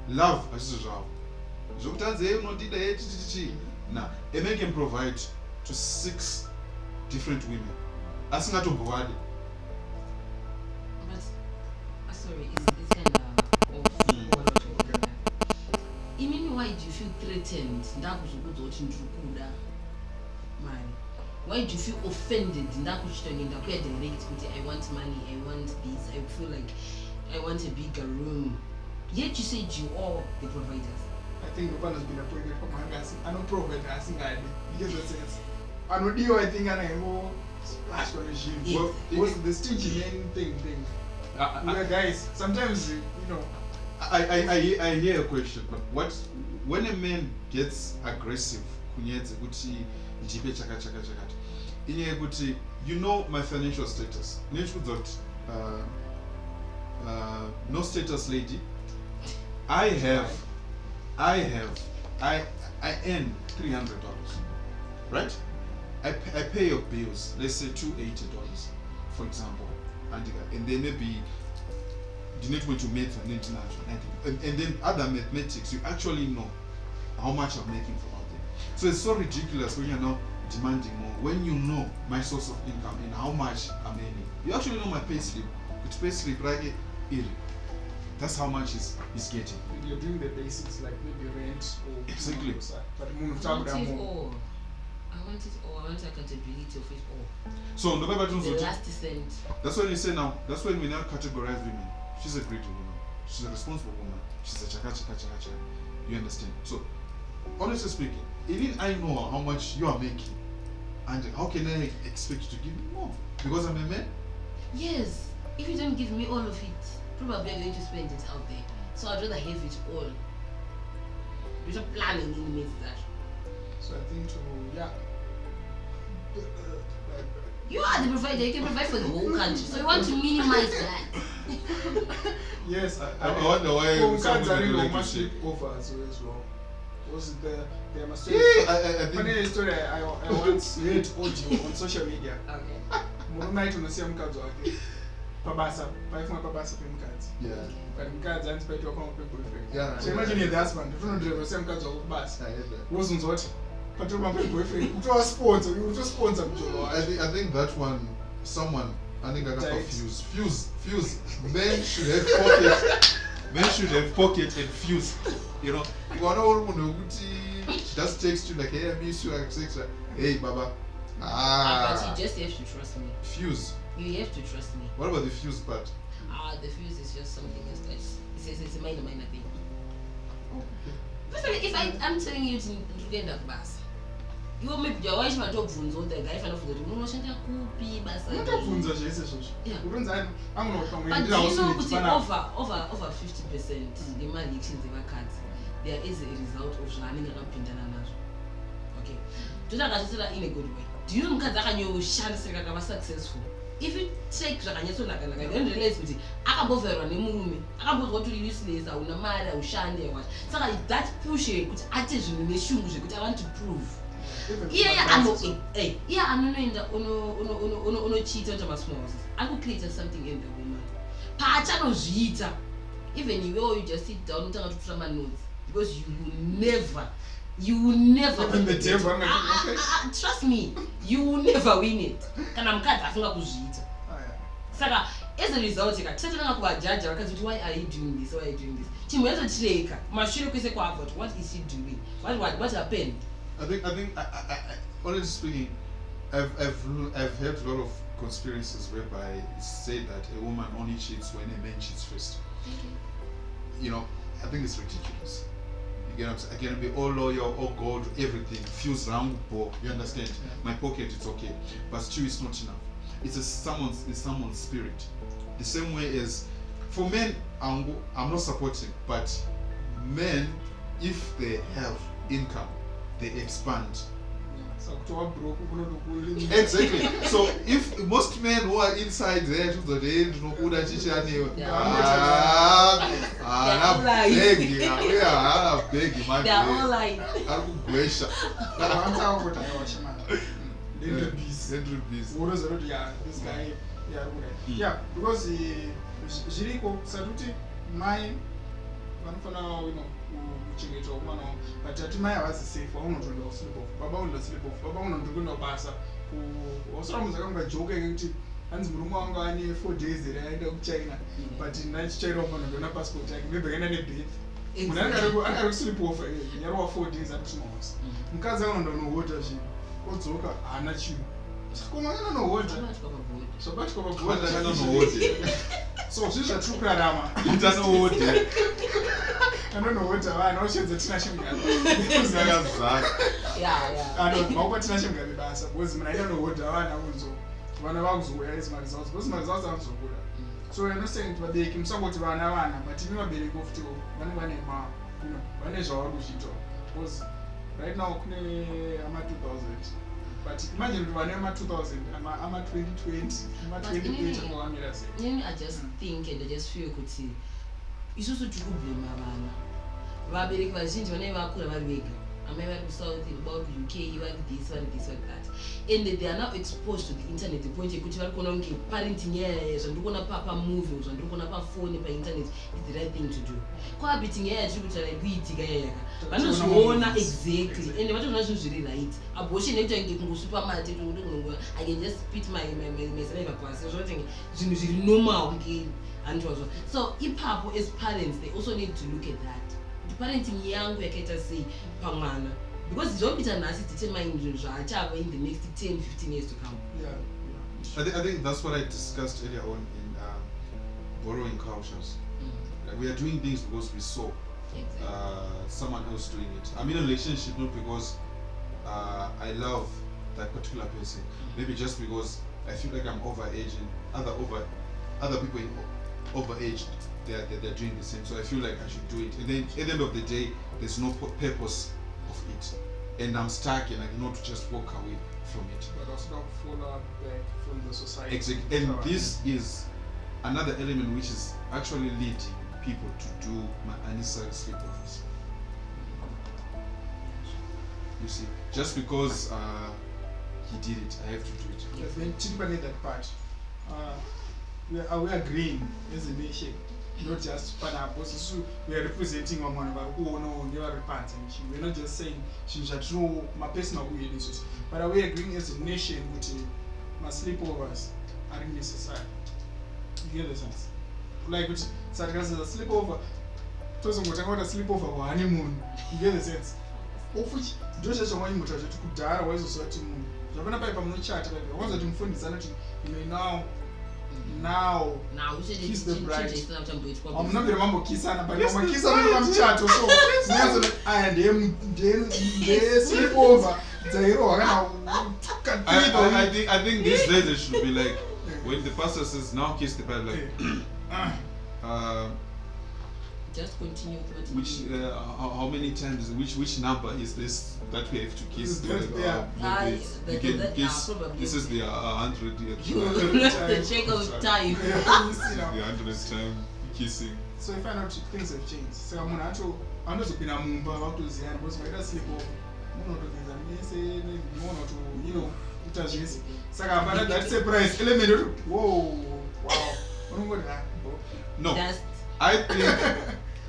[SPEAKER 2] love Asizao. Now, a man can provide to 6 different women. That's not a bad.
[SPEAKER 3] But sorry, it's kind of off. You mean why do you feel threatened? Why do you feel offended? I want money, I want this, I feel like I want a bigger room. Yet you said you are the providers.
[SPEAKER 1] I think Obama has been appointed for my guys. I don't provide as I because the sense. I don't do I think I know splash on the regime.
[SPEAKER 3] Yes.
[SPEAKER 1] What's the stingy man thing? Guys, sometimes
[SPEAKER 2] I hear a question, but when a man gets aggressive, you know my financial status. No status lady. I earn $300, right? I pay your bills, let's say $280, for example, and then maybe you need to make and then other mathematics, you actually know how much I'm making from out there. So it's so ridiculous when you're now demanding more, when you know my source of income and how much I'm earning. You actually know my pay slip. It's pay slip right here. That's how much he's getting.
[SPEAKER 1] You're doing the basics like maybe rent or
[SPEAKER 2] exactly.
[SPEAKER 1] But
[SPEAKER 3] I want it all. I want accountability of it all.
[SPEAKER 2] So
[SPEAKER 3] the last cent.
[SPEAKER 2] That's when you say now. That's when we now categorize women. She's a great woman. She's a responsible woman. She's a chaka. You understand? So, honestly speaking, even I know how much you are making, and how can I expect you to give me more? Because I'm a man?
[SPEAKER 3] Yes. If you don't give me all of it, probably I'm going to spend it out there. So I'd rather have it all. You're not planning in that.
[SPEAKER 1] So I think
[SPEAKER 3] you are the provider. You can provide for the whole country. So you want to minimize that.
[SPEAKER 1] Yes,
[SPEAKER 2] I wonder why
[SPEAKER 1] some women
[SPEAKER 2] like
[SPEAKER 1] much
[SPEAKER 2] to
[SPEAKER 1] over as well. Was there must be
[SPEAKER 2] I think
[SPEAKER 1] funny story. I once read audio on social media.
[SPEAKER 3] Okay.
[SPEAKER 1] Murume tunosia mukadzi wake pabasa paifuma pabasa pemukadzi.
[SPEAKER 2] Yeah.
[SPEAKER 1] But mukadzi antipaitwa kwa boyfriend.
[SPEAKER 2] Yeah.
[SPEAKER 1] So imagine you're the husband. You don't drive sia mukadzi wako kubasa.
[SPEAKER 2] I heard that.
[SPEAKER 1] Wozunzwa kuti patoma boyfriend. Kutoa sponsor, you just sponsor mjolo.
[SPEAKER 2] I think that one someone I think I got confused. Fuse. Men should have pocket. Men should have pocket and fuse. You know, she just text you like, hey, I miss you, etc. Hey, Baba.
[SPEAKER 3] But you just have to trust me.
[SPEAKER 2] Fuse.
[SPEAKER 3] You have to trust me.
[SPEAKER 2] What about the fuse part?
[SPEAKER 3] The fuse is just something else. It's a minor thing. Especially if I'm telling you to get that bus. You maybe your wife might talk to the guy for the motion kupi basa.
[SPEAKER 1] Not a funza jese so.
[SPEAKER 3] Yeah.
[SPEAKER 1] I'm not coming.
[SPEAKER 3] But you know, over 50% the money exchange the cards. There is a result of running around Pindana. Okay. Do that in a good way. Do you know that you shall say that I was successful? If you take Rakanyaso like I don't realize with it, I can go for a movie. I can go to useless, I will not or shandi or what. So that push it, which attention in the shoes, which I want to prove. Yeah, I'm okay. Hey, yeah, I'm not in the ono cheat on my smalls. I will create something in the woman. Pachano Zita. Even you just sit down and someone knows. Because you will never
[SPEAKER 1] win the table.
[SPEAKER 3] Trust me, you will never win it. Can I'm cut, I feel like Saka, as a result, you can't judge why are you doing this? Why are you doing this? Tim, where's the trade? What is he doing? What happened?
[SPEAKER 2] I think honestly speaking, I've heard a lot of conspiracies whereby it said that a woman only cheats when a man cheats first. You know, I think it's ridiculous. You know, I can be all loyal, all gold, everything, feels round ball. You understand? Yeah. My pocket, it's okay, but still, it's not enough. It's someone's spirit. The same way as for men, I'm not supporting, but men, if they have income, they expand. Exactly. So if most men who are inside there to the end, no good at each other. They're all
[SPEAKER 3] lying.
[SPEAKER 1] Yeah, because Jiriko Saduti, my but Jatima was safe for one to sleep off. Baba will sleep off. Baba will do no basa. Who was almost joking and Murumanga 4 days the end of China. But in night chair of one passport, maybe any day. When I sleep off, there were 4 days at smallest. Because I don't know what she what's okay, I'm not you. Come on, I don't know what. So much cover what I don't know what. So she's a true drama. You don't know what. I don't know what I know. She's a international guy. Yeah. I don't know what international guy is. Because I don't know what I know. When I was where is my results? Because my results are so good. So I understand what they can somewhat run around, but you know, they go to when is all because right now I'm at 2000. But imagine when I'm at 2000, I'm at 2020, I'm at 2020.
[SPEAKER 3] I just think and I just feel could see. It's also to blame my baby was whenever I could have big. I'm ever something about UK, you like this, like that. And they are now exposed to the internet. The point you could parenting years and do papa movies and do papa phone by internet is the right thing to do. Cohabiting years, you would be together. But not exactly. And what I'm not usually right. Abortion, I can supermarket, I can just spit my saliva class. Something normal. And so, if Papa as parents, they also need to look at that. The parenting young, we can say, Pamana. Because it's all bit nasty to tell my English, I have in the next 10-15 years to come.
[SPEAKER 1] Yeah.
[SPEAKER 2] I think that's what I discussed earlier on in borrowing cultures. Like we are doing things because we saw someone else doing it. I'm in a relationship not because I love that particular person. Maybe just because I feel like I'm overaging. Other people overaged, they're doing the same. So I feel like I should do it. And then at the end of the day, there's no purpose of it. And I'm stuck and I cannot just walk away from it.
[SPEAKER 1] But also not follow back from the society.
[SPEAKER 2] Exactly. And this is another element which is actually leading people to do unnecessary sleepovers. You see, just because he did it, I have to do it.
[SPEAKER 1] Yes, then typically that part. We are agreeing as a nation, not just Panapos. We are representing one of our own never repenting. We're not just saying she should know my personal weaknesses, but we are agreeing as a nation with my sleepovers are necessary. You get the sense? Like which Sargas a sleepover. Tosom what about a sleepover or honeymoon. You get the sense? Of which just as a one much to die, was a certain moon. You're going to pay from the chat. Once that you find insanity, you may now now
[SPEAKER 3] which
[SPEAKER 1] kiss the bride.
[SPEAKER 3] I'm
[SPEAKER 1] Amunambira mambo kissana but mamakisa muri pamuchato so zinazo and sleepover dzairo
[SPEAKER 2] I think these days it should be like when the pastor says now kiss the bride, like
[SPEAKER 3] just continue with what
[SPEAKER 2] which how many times which number is this that we have to kiss? You can kiss. This is the 100
[SPEAKER 3] you lost the check of time.
[SPEAKER 2] The 100th time kissing.
[SPEAKER 1] So you find out things have changed. So I'm gonna to anozopinda mumba vakutoziva because vaita sleepover munotogeza mese munoona to kuita zvese saka hapana that surprise element wow unongoti
[SPEAKER 2] no I think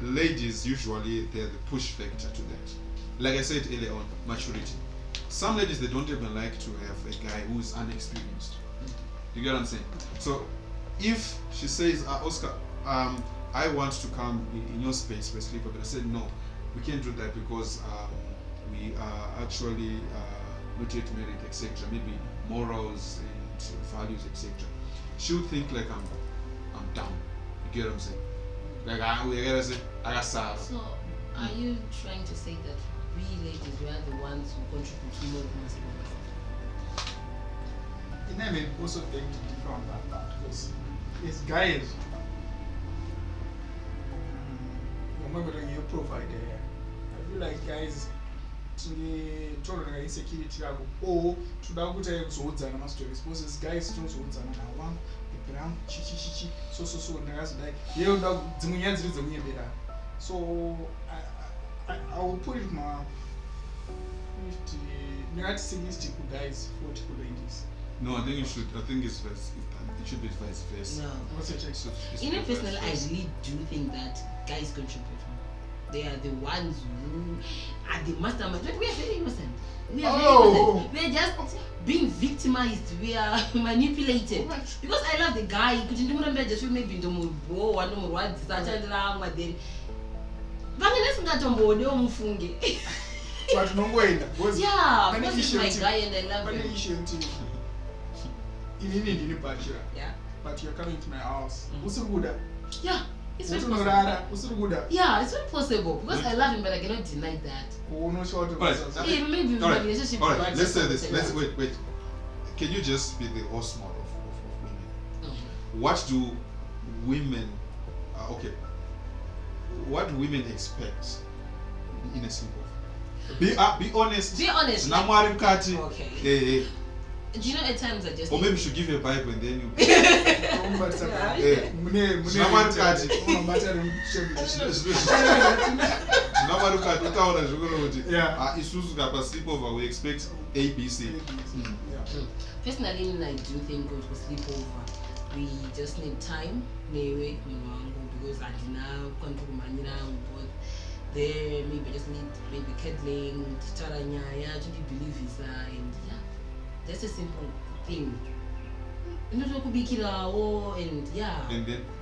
[SPEAKER 2] ladies usually they're the push factor to that. Like I said earlier on, maturity. Some ladies they don't even like to have a guy who's unexperienced. You get what I'm saying? So if she says, Oscar, I want to come in your space for a sleepover, I said no, we can't do that because we are actually not yet married, etc. Maybe morals and values, etc. She would think like I'm down. You get what I'm saying? Like I
[SPEAKER 3] So are you trying to say that we ladies we are the ones who contribute more than us?
[SPEAKER 1] I mean also beg to differ on that because it's guys. Remember your profile there. I feel like guys told insecurity or to that good kuzodzana mastori suppose guys tozodzana na one brown chichi so ndakazodai yeye uda dzimwe nyaya dziri dzemunyembera so I will put it ma 50 ndingati 60 ku guys 40 ku ladies.
[SPEAKER 2] No, I think it should be vice versa.
[SPEAKER 3] No.
[SPEAKER 1] What's your take?
[SPEAKER 3] In personally, I really do think that guys contribute. They are the ones who are the masterminds. But we are very innocent. We are very innocent. We are just being victimized. We are manipulated. Because I love the guy. Just maybe the more one more words. But yeah, because he's my guy and I love him. Yeah.
[SPEAKER 1] But you're coming to my house.
[SPEAKER 3] Yeah. It's very possible. Yeah, it's very possible because I love him, but I cannot deny that. Maybe relationship.
[SPEAKER 2] Alright, let's say this. Let's wait. Can you just be the host model of women? What do women? What do women expect in a sleepover? Be honest.
[SPEAKER 3] Be honest.
[SPEAKER 2] Okay.
[SPEAKER 3] Do you know at times I just
[SPEAKER 2] or maybe you should give you a Bible and then you sleepover we expect ABC.
[SPEAKER 3] Personally I do think go to sleepover we just need time because I do now both there maybe just need cuddling to believe and that's a simple thing. And
[SPEAKER 2] then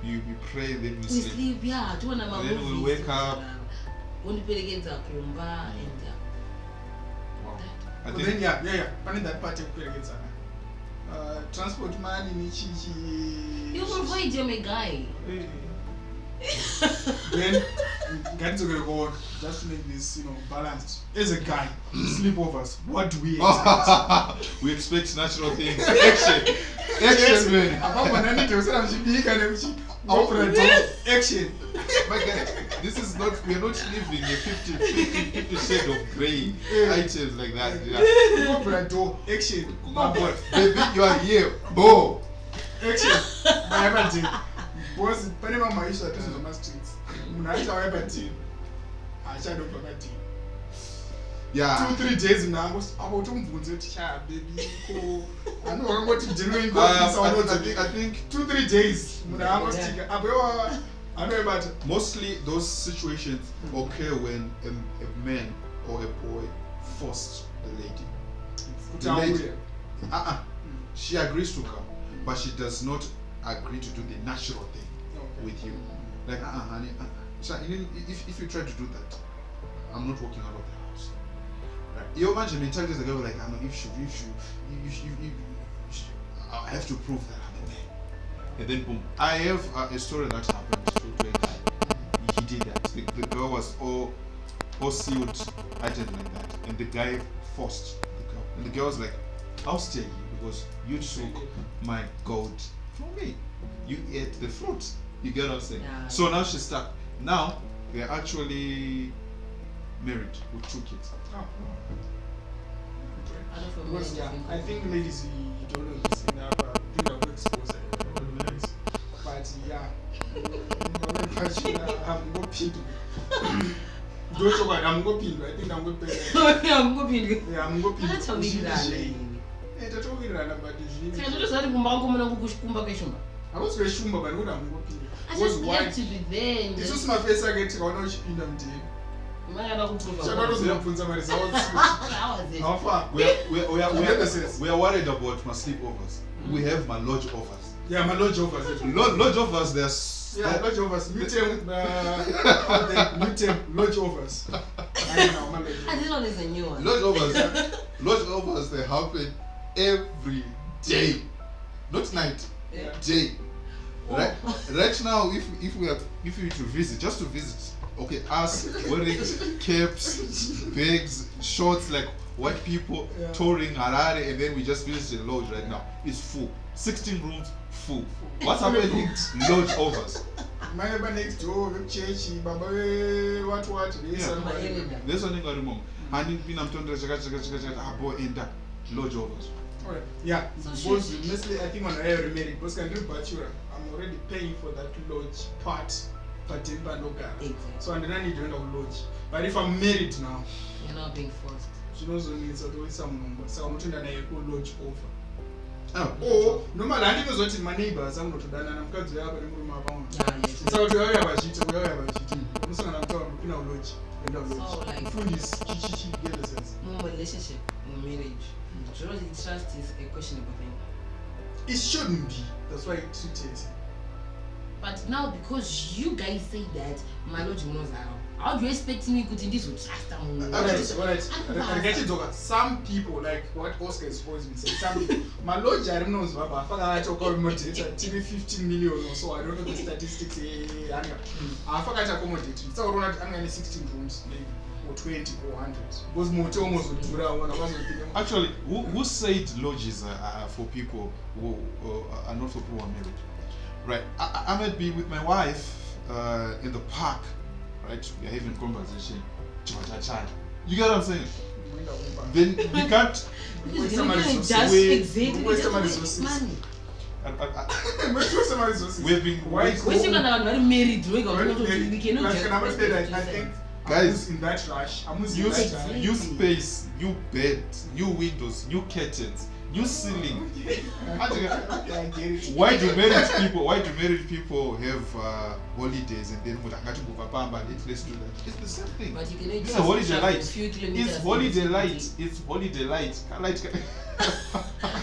[SPEAKER 2] you pray, then we
[SPEAKER 3] sleep. Yeah,
[SPEAKER 2] then we wake up.
[SPEAKER 3] And
[SPEAKER 1] but then yeah. But that part of transport money,
[SPEAKER 3] you will find a guy.
[SPEAKER 1] Then guys are gonna go just to make this, balanced. As a guy, sleepovers, what do we expect?
[SPEAKER 2] We expect natural things. Action, man.
[SPEAKER 1] Action.
[SPEAKER 2] My guy, this is not. We are not living a 50 shade of grey items like that.
[SPEAKER 1] Yeah. Action.
[SPEAKER 2] My boy, baby, you are here. Bo.
[SPEAKER 1] Action. Boss, panema maisha tuzo ma streets. Munaacha weba team. Acha ndo baba team.
[SPEAKER 2] Yeah.
[SPEAKER 1] 2-3 days nango apotomvunze kuti baby ko anu wakangoti ndinoingo
[SPEAKER 2] I think
[SPEAKER 1] 2-3 days munango stika abewa anoebata.
[SPEAKER 2] Mostly those situations occur when a man or a boy forced the lady. She agrees to come, but she does not agree to do the natural thing with you. Like, honey, so if you try to do that, I'm not walking out of the house. Right? Your mentality is like, if you I have to prove that I'm a man. and then boom. I have a story that happened to a guy. He did that. The girl was all sealed, item like that, and the guy forced the girl, and the girl was like, "I'll stay here because you took my gold from me. You ate the fruit." You get what I'm saying?
[SPEAKER 3] Yeah.
[SPEAKER 2] So now she's stuck. Now they're actually married with 2 kids.
[SPEAKER 1] Oh,
[SPEAKER 3] I don't know.
[SPEAKER 1] because I think ladies, you don't know this enough. You know, expose it. But yeah, I'm going to don't talk about I'm going to I think I'm going to pay.
[SPEAKER 3] I'm going to
[SPEAKER 1] Yeah, I'm going to pay.
[SPEAKER 3] That's how we do that.
[SPEAKER 1] It's talking about the
[SPEAKER 3] Can I just say kumba keshumba?
[SPEAKER 1] I was very sure, but I'm going to pay.
[SPEAKER 3] I just have to be there.
[SPEAKER 1] This is my face. I get to go to Chipinda Mtini.
[SPEAKER 2] We are worried about my sleepovers. We have my lodgeovers.
[SPEAKER 1] Yeah, my lodgeovers.
[SPEAKER 2] Lodgeovers,
[SPEAKER 1] Yeah, lodgeovers. Mutem lodgeovers.
[SPEAKER 3] And this one is a new one.
[SPEAKER 2] Lodgeovers, they happen every day, not night,
[SPEAKER 3] Yeah.
[SPEAKER 2] day. Right now, if we to visit, just to visit, okay, us wearing caps, bags, shorts like white people touring Harare, and then we just visit the lodge right now. It's full, 16 rooms full. What's happening? Lodge overs.
[SPEAKER 1] My neighbor next door, church, Baba, what? This
[SPEAKER 2] one thing I remember. And I'm talking enter lodge overs.
[SPEAKER 1] Alright, yeah.
[SPEAKER 3] So
[SPEAKER 1] Because mostly I think when I remarried, because I'm already paying for that lodge part, but in Banoga.
[SPEAKER 3] Exactly.
[SPEAKER 1] So I don't need to rent a lodge. But if I'm married now,
[SPEAKER 3] You're not being forced.
[SPEAKER 1] she knows only it's always some number. So I'm not going to lodge over.
[SPEAKER 2] Oh.
[SPEAKER 1] Oh, no matter I think it's my neighbors, I'm not done and I'm going to have a room about.
[SPEAKER 3] Yeah, yes.
[SPEAKER 1] It's out there about it, we are about it. I'm saying I'm talking about lodge.
[SPEAKER 3] So like
[SPEAKER 1] Food is chichi get the sense.
[SPEAKER 3] no relationship, no marriage. Trust is a questionable thing.
[SPEAKER 1] It shouldn't be. That's why it's treated.
[SPEAKER 3] But now because you guys say that my lodge knows how do you expect me to this with trust them?
[SPEAKER 1] Alright. I get it, Doga. Some people, like what Oscar is supposed to be saying, some people, my lodge, I don't know, Baba, I talk accommodate 15 million or so, I don't know the statistics. I forgot to accommodate. So I'm going to 16 rooms, maybe, or 20 or 100. Because motel almost would do that one.
[SPEAKER 2] Actually, who said lodges are for people who are not for people who are married? Right. I might be with my wife in the park. Right, we are having conversation. You get what I'm saying? Then we can't. We've been
[SPEAKER 3] married.
[SPEAKER 1] Guys, in that rush,
[SPEAKER 2] new space, new bed, new windows, new curtains, new ceiling. Why do married people have holidays and then let's do that? It's the same thing.
[SPEAKER 3] But you can
[SPEAKER 2] It's a holiday light.
[SPEAKER 3] It's
[SPEAKER 2] holiday light. It's holiday light.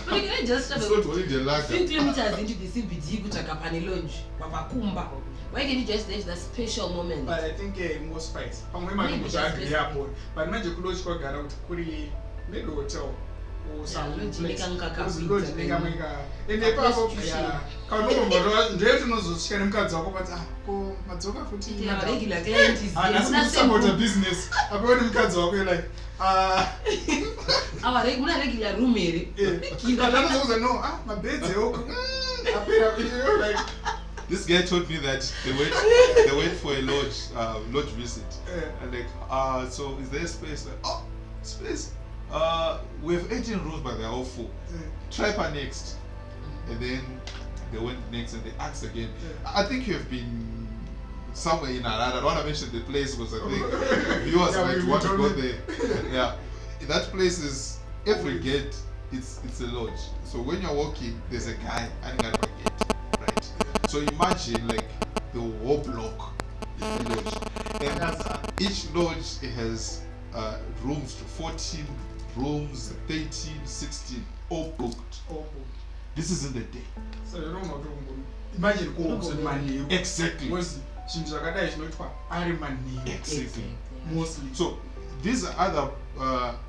[SPEAKER 3] But you can just have
[SPEAKER 2] It's not holiday
[SPEAKER 3] a
[SPEAKER 2] light.
[SPEAKER 3] few kilometers into the CBD kuchakapani lounge. Why can you just have that special moment?
[SPEAKER 1] But I think most spice. I'm going to the airport. But magic lodge got out Kuri middle hotel. Or some place. And they
[SPEAKER 3] regular client is
[SPEAKER 1] a business. I'm going to like
[SPEAKER 3] our regular roommate.
[SPEAKER 1] My bed's like
[SPEAKER 2] this guy told me that they wait for a lodge visit. And like, so is there space? Like, oh, space. We have 18 rooms, but they're all full. Try per next. And then they went next and they asked again. I think you have been somewhere in Harare. I don't want to mention the place because I think viewers might want to go there. Yeah, that place is every gate. It's a lodge. So when you're walking, there's a guy at the gate, right? So imagine like the whole block is a lodge, and each lodge has rooms to 14 rooms, 13, 16, all booked. This is in the day.
[SPEAKER 1] So you don't know. Imagine money.
[SPEAKER 2] Exactly.
[SPEAKER 1] Exactly.
[SPEAKER 2] Exactly.
[SPEAKER 1] Mostly.
[SPEAKER 2] So these other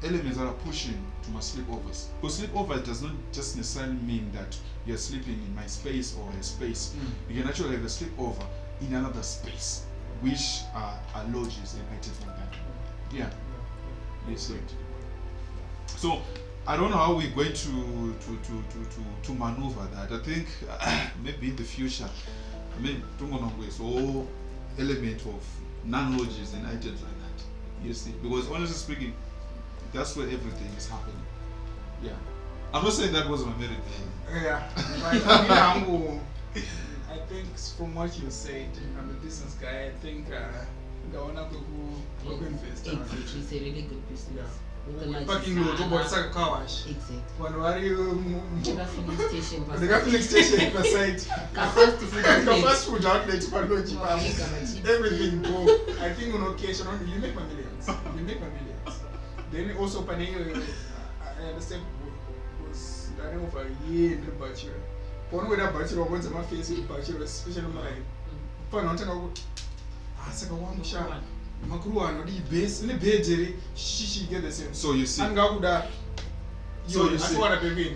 [SPEAKER 2] elements that are pushing to my sleepovers. Because sleepover does not just necessarily mean that you're sleeping in my space or a space. You can actually have a sleepover in another space, which are lodges and items like that. Yeah. Yes, right. So I don't know how we're going to maneuver that. I think maybe in the future, I mean, so element of non-lodges and items like that. You see, because honestly speaking, that's where everything is happening. Yeah. I'm not saying that wasn't a married thing.
[SPEAKER 1] Yeah. I think from what you said, I'm a business guy. I think the owner who invest.
[SPEAKER 3] Exactly, it's a really good business. With the
[SPEAKER 1] Unpacking it's like a car wash.
[SPEAKER 3] Exactly.
[SPEAKER 1] When are you?
[SPEAKER 3] The filling station.
[SPEAKER 1] The filling station per side.
[SPEAKER 3] Fast
[SPEAKER 1] food outlet per logic. Everything go. I think on occasion you make my millions. You make my millions. Then also Panay, I understand was running over a year in the bachelor. One way that bachelor wants my face with bachelor, especially my fun on to second one shot. Makruan or the base in the bed, she get the same.
[SPEAKER 2] So you see.
[SPEAKER 1] And go that.
[SPEAKER 2] So you see.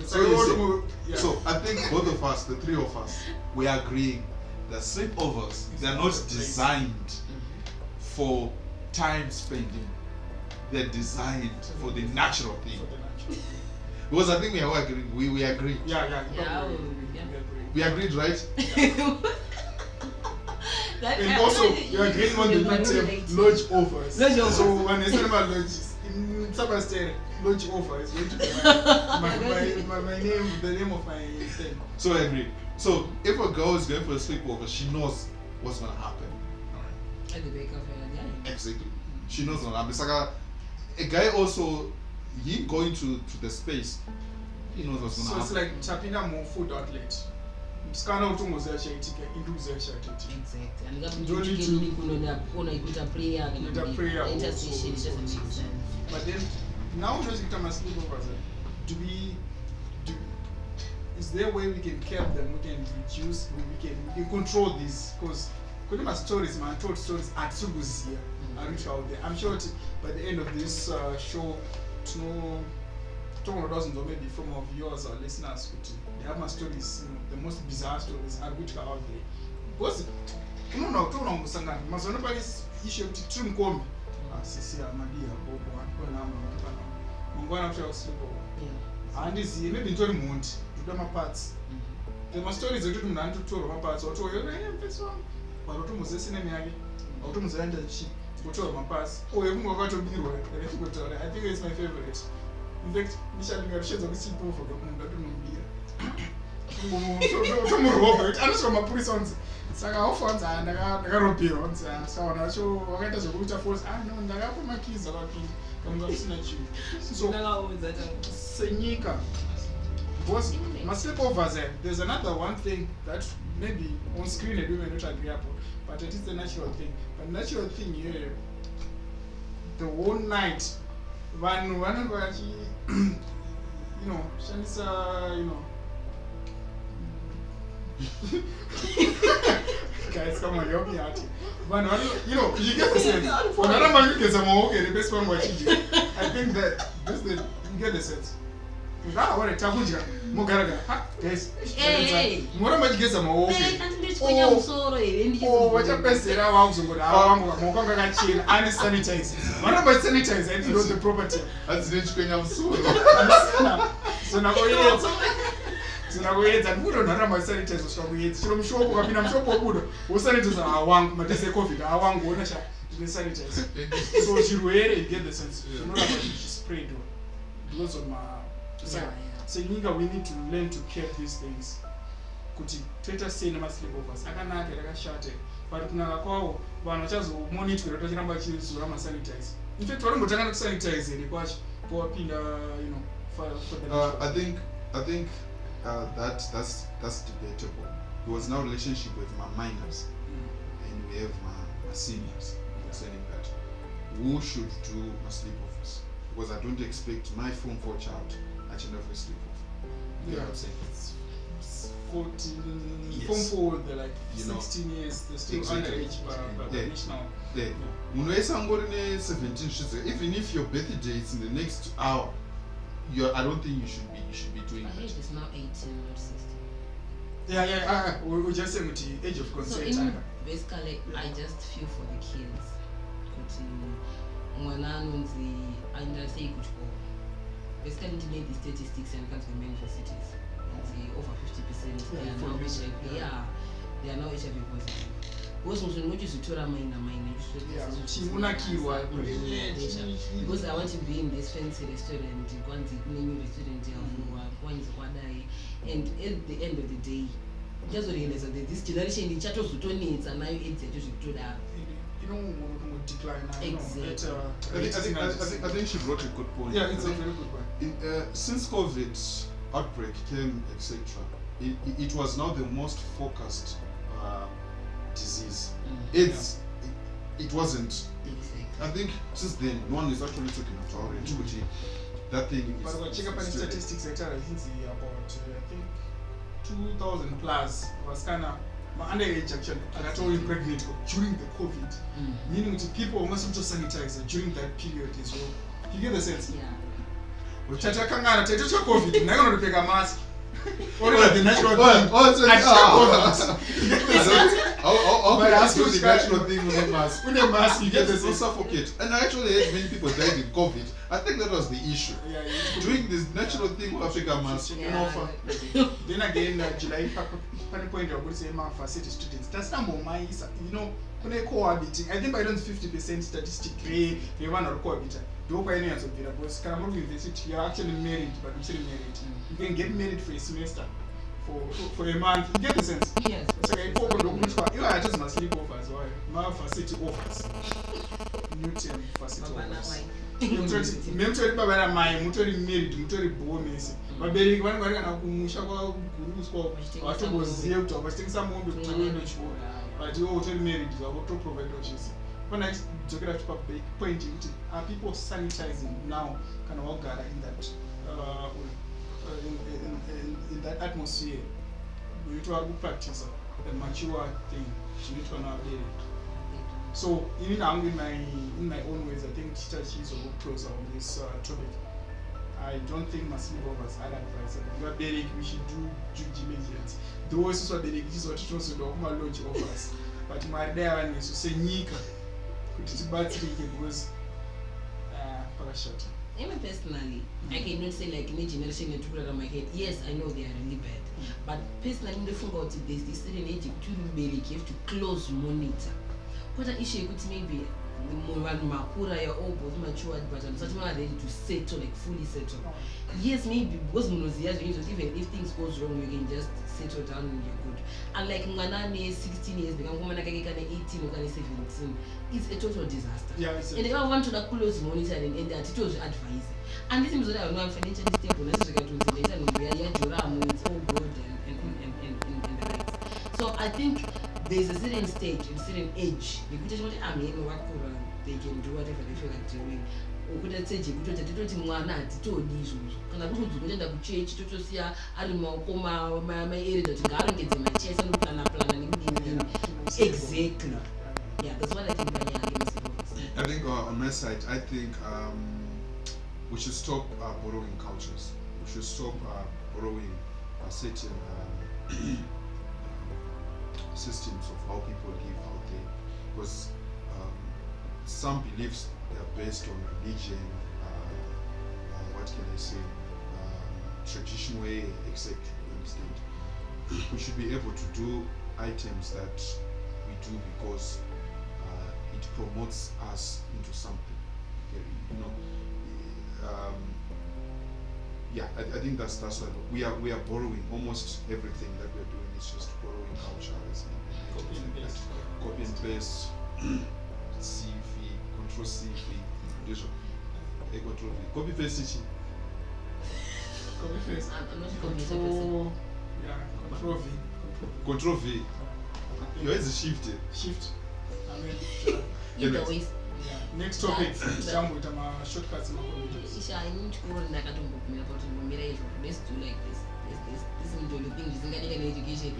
[SPEAKER 1] So
[SPEAKER 2] So I think both of us, the three of us, we are agreeing that sleepovers, they are not designed for time spending. They're designed for the natural thing. Because I think we are agreeing. We agree.
[SPEAKER 1] Yeah. We agreed, right? And also, you're agreeing on the term Lodgeovers. So when I say about lodges, in Sabastere, Lodgeover is going to be my name, the name of my thing.
[SPEAKER 2] So I agree. So if a girl is going for a sleepover, she knows what's going to happen.
[SPEAKER 3] At the back of her, yeah.
[SPEAKER 2] Exactly. She knows what's going to happen. A guy also, him going to the space, he knows what's going to happen.
[SPEAKER 1] So it's like tapping more food outlet. Scan out into the
[SPEAKER 3] Exactly. And
[SPEAKER 1] don't need
[SPEAKER 3] to prayer intercession, it doesn't make sense.
[SPEAKER 1] But then now let's get my sleepovers. Is there a way we can curb them? We can reduce. We can control this because my stories, my told stories are so good here. Are reach out there. I'm sure by the end of this show, dozens or maybe from our viewers or listeners, they have my stories, the most bizarre stories are which are out there. Because nobody's issue to trim comb. Sisi Amadia, Mongwana sleepover. And this maybe in 20 months, to do my parts. The my stories are written to 2 of my parts or 2 of your but to Moses in a Miami, or to Mozanda, she put 2 of my parts. Oh, you got to be right. I think it's my favorite. In fact, Michelle Garcia is a simple for the moon that Robert, and from a prisons. Saga offers and I got Europeans and so on. So, what does a router force? I know that I have my keys about me. I'm going to snatch you. So, Senika was my sleepovers. There's another one thing that maybe on screen I do not agree upon, but it is the natural thing. But natural thing here, the whole night. One Shanisa, guys, come on, help me out. One, you get the sense. When another man gets a more okay, the best one watching you. I think that you get the sense. I want to tabuja, Mogaraga, guys.
[SPEAKER 3] Hey,
[SPEAKER 1] more much gets a more okay.
[SPEAKER 3] Oh,
[SPEAKER 1] what a best I want to go down, and sanitize. What about sanitize? I think the property.
[SPEAKER 2] That's the rich I'm so.
[SPEAKER 1] So now and put on another sanitizer. So we from show, I'm sure good. Who sanitize our one, but they say COVID, I want to go to sanitize. So she really get the sense. So not about she sprayed because of my. So we need to learn to care these things. Kuti Twitter say na sleepovers akanaka yakashate but kunaka kwawo vanhu vachazomonitwa tochiramba chizora sanitize. In fact varongotanga kusanitize iri kwacho powapinda for the
[SPEAKER 2] I think that's debatable. There was no relationship with my minors and we have my seniors concerning that. Who should do my sleepovers? Because I don't expect my Form 4 child at every sleepover. You know what I'm saying?
[SPEAKER 1] 14,
[SPEAKER 2] Yes.
[SPEAKER 1] Form 4, they're like
[SPEAKER 2] You know.
[SPEAKER 1] 16 years, they're still
[SPEAKER 2] Exactly.
[SPEAKER 1] underage by
[SPEAKER 2] Yeah.
[SPEAKER 1] national.
[SPEAKER 2] Yeah. Munhu wese angori ne17 shits, even if your birthday is in the next hour, I don't think you should be doing
[SPEAKER 3] My
[SPEAKER 2] that.
[SPEAKER 3] age is now 18, not 16.
[SPEAKER 1] We just say the age of
[SPEAKER 3] So
[SPEAKER 1] consent.
[SPEAKER 3] basically, I just feel for the kids. Mwana anonzi andasei kuchikoro. Basically, to make the statistics and comes to universities, over 50% they are now HIV. Yeah, they are now HIV positive. Because muchizotora maina because I want to be in this fancy restaurant, kwanzi kune restaurant yavhurwa kwanzi kwadai, and at the end of the day chazorealize that this generation ichatozotonetsa nayo AIDS yacho zvekutodaro.
[SPEAKER 1] Decline now.
[SPEAKER 3] Exactly.
[SPEAKER 2] I think she brought a good point.
[SPEAKER 1] Yeah, it's a very good point.
[SPEAKER 2] Since COVID outbreak came, etc., it was now the most focused disease. AIDS, it wasn't. I think since then, no one is actually talking about it. That thing is.
[SPEAKER 1] But check up on statistics, I think about 2,000 plus was kind of underage actually. I got all impregnated during the COVID, meaning that people must have just sanitized during that period as well. You get the sense?
[SPEAKER 3] Yeah.
[SPEAKER 1] Tata kangana tata cha COVID, na gonna take a mask. Or the natural thing.
[SPEAKER 2] But ask you the natural thing with a mask.
[SPEAKER 1] With a mask, you get the
[SPEAKER 2] Yes,
[SPEAKER 1] sense.
[SPEAKER 2] don't suffocate. And I actually had many people died in COVID. I think that was the issue. Doing this natural thing with Africa mask.
[SPEAKER 1] Then again, July point I would say facility students. That's number my when they cohabiting. I think by 50% statistically they want to cohabit. Do any answer because Karamuru University you're actually married, but you're still married. You can get married for a semester. For a month, you get the sense?
[SPEAKER 3] Yes.
[SPEAKER 1] So you are just my sleepovers, why? My facility offers. New term facility offers. Mutori baba na mai mutori married mutori bonus vabereki vanenge vari kana kumusha kwaguruswa vatobozive kuti vakatengesa mombe kuti uende chikoro but iwo utori married vakutoprovide chese pana chidzokera kuti papoint yekuti are people sanitizing now kana wagara in that in that atmosphere vekuti vari kupractice the mature thing zvinoitwa navabereki. So even I'm in my own ways, I think she's a little closer on this topic. I don't think my sleepovers are advised. You are big, we should do due diligence. The worst is what they is what it also do my Lodgeovers. But my dad is to say Nika could it battery because parashut.
[SPEAKER 3] Even personally, I cannot say like any generation to put it on my head. Yes, I know they are really bad. But personally, in the phone about this certain age you have to close monitor. What an issue could maybe the more makura your old both matured but I'm such ready to settle, like fully settle. Yes, maybe because monosias even if things goes wrong you can just settle down and you're good. And like Nganane 16 years become woman like 18 or 17, it's a total disaster.
[SPEAKER 1] Yeah,
[SPEAKER 3] and if I want to close monitoring and that it was advice. And this is what I know I'm financially stable, let's get to the later and we are it's all good and the rest. So I think there's a certain stage, a certain age, they can do whatever they feel like doing. Ukuta tseje kuti mwana atitodi izvozvo kana kuti kuzoenda kuchechi totosiya ari makoma maereda kuti ngaarongedze machesi anoplana nekudini. Exactly. Yeah, that's what I think.
[SPEAKER 2] I think on my side, I think we should stop borrowing cultures. We should stop borrowing certain systems of how people live out there, because some beliefs are based on religion, what can I say, tradition way, etc. Understand? We should be able to do items that we do because it promotes us into something. Yeah, I think that's what we are borrowing. Almost everything that we're doing is just borrowing culture, copy and paste, CV, control CV, control V, copy paste.
[SPEAKER 1] Copy paste.
[SPEAKER 3] I'm not control.
[SPEAKER 1] Yeah, control V.
[SPEAKER 2] Control V. Your is shifted.
[SPEAKER 1] Shift. I mean,
[SPEAKER 3] Either way.
[SPEAKER 1] yeah. Next topic. Jambo with shortcuts in my computers.
[SPEAKER 3] Isha, I need to go and I can't let's do like this. this into the thing, this kind of education.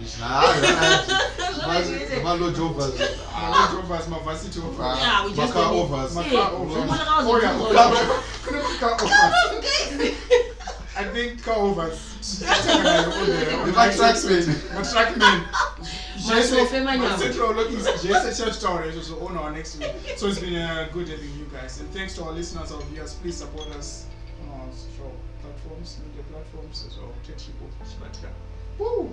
[SPEAKER 2] Lodgeovers.
[SPEAKER 1] Lodgeovers, my varsity overs.
[SPEAKER 3] Yeah, we just
[SPEAKER 2] Car
[SPEAKER 3] don't-
[SPEAKER 2] overs.
[SPEAKER 1] My
[SPEAKER 3] Hey,
[SPEAKER 1] car overs.
[SPEAKER 3] what else
[SPEAKER 1] Oh
[SPEAKER 3] is
[SPEAKER 1] yeah,
[SPEAKER 3] it?
[SPEAKER 1] car overs. I think car overs.
[SPEAKER 2] The back tracksman.
[SPEAKER 1] My trackman.
[SPEAKER 3] Maso Femanya.
[SPEAKER 1] Central looking Jesse Church Tower is also on our next week. So it's been good having you guys. And thanks to our listeners, our viewers. Please support us on our social platforms, media platforms as well. Tech people. Woo!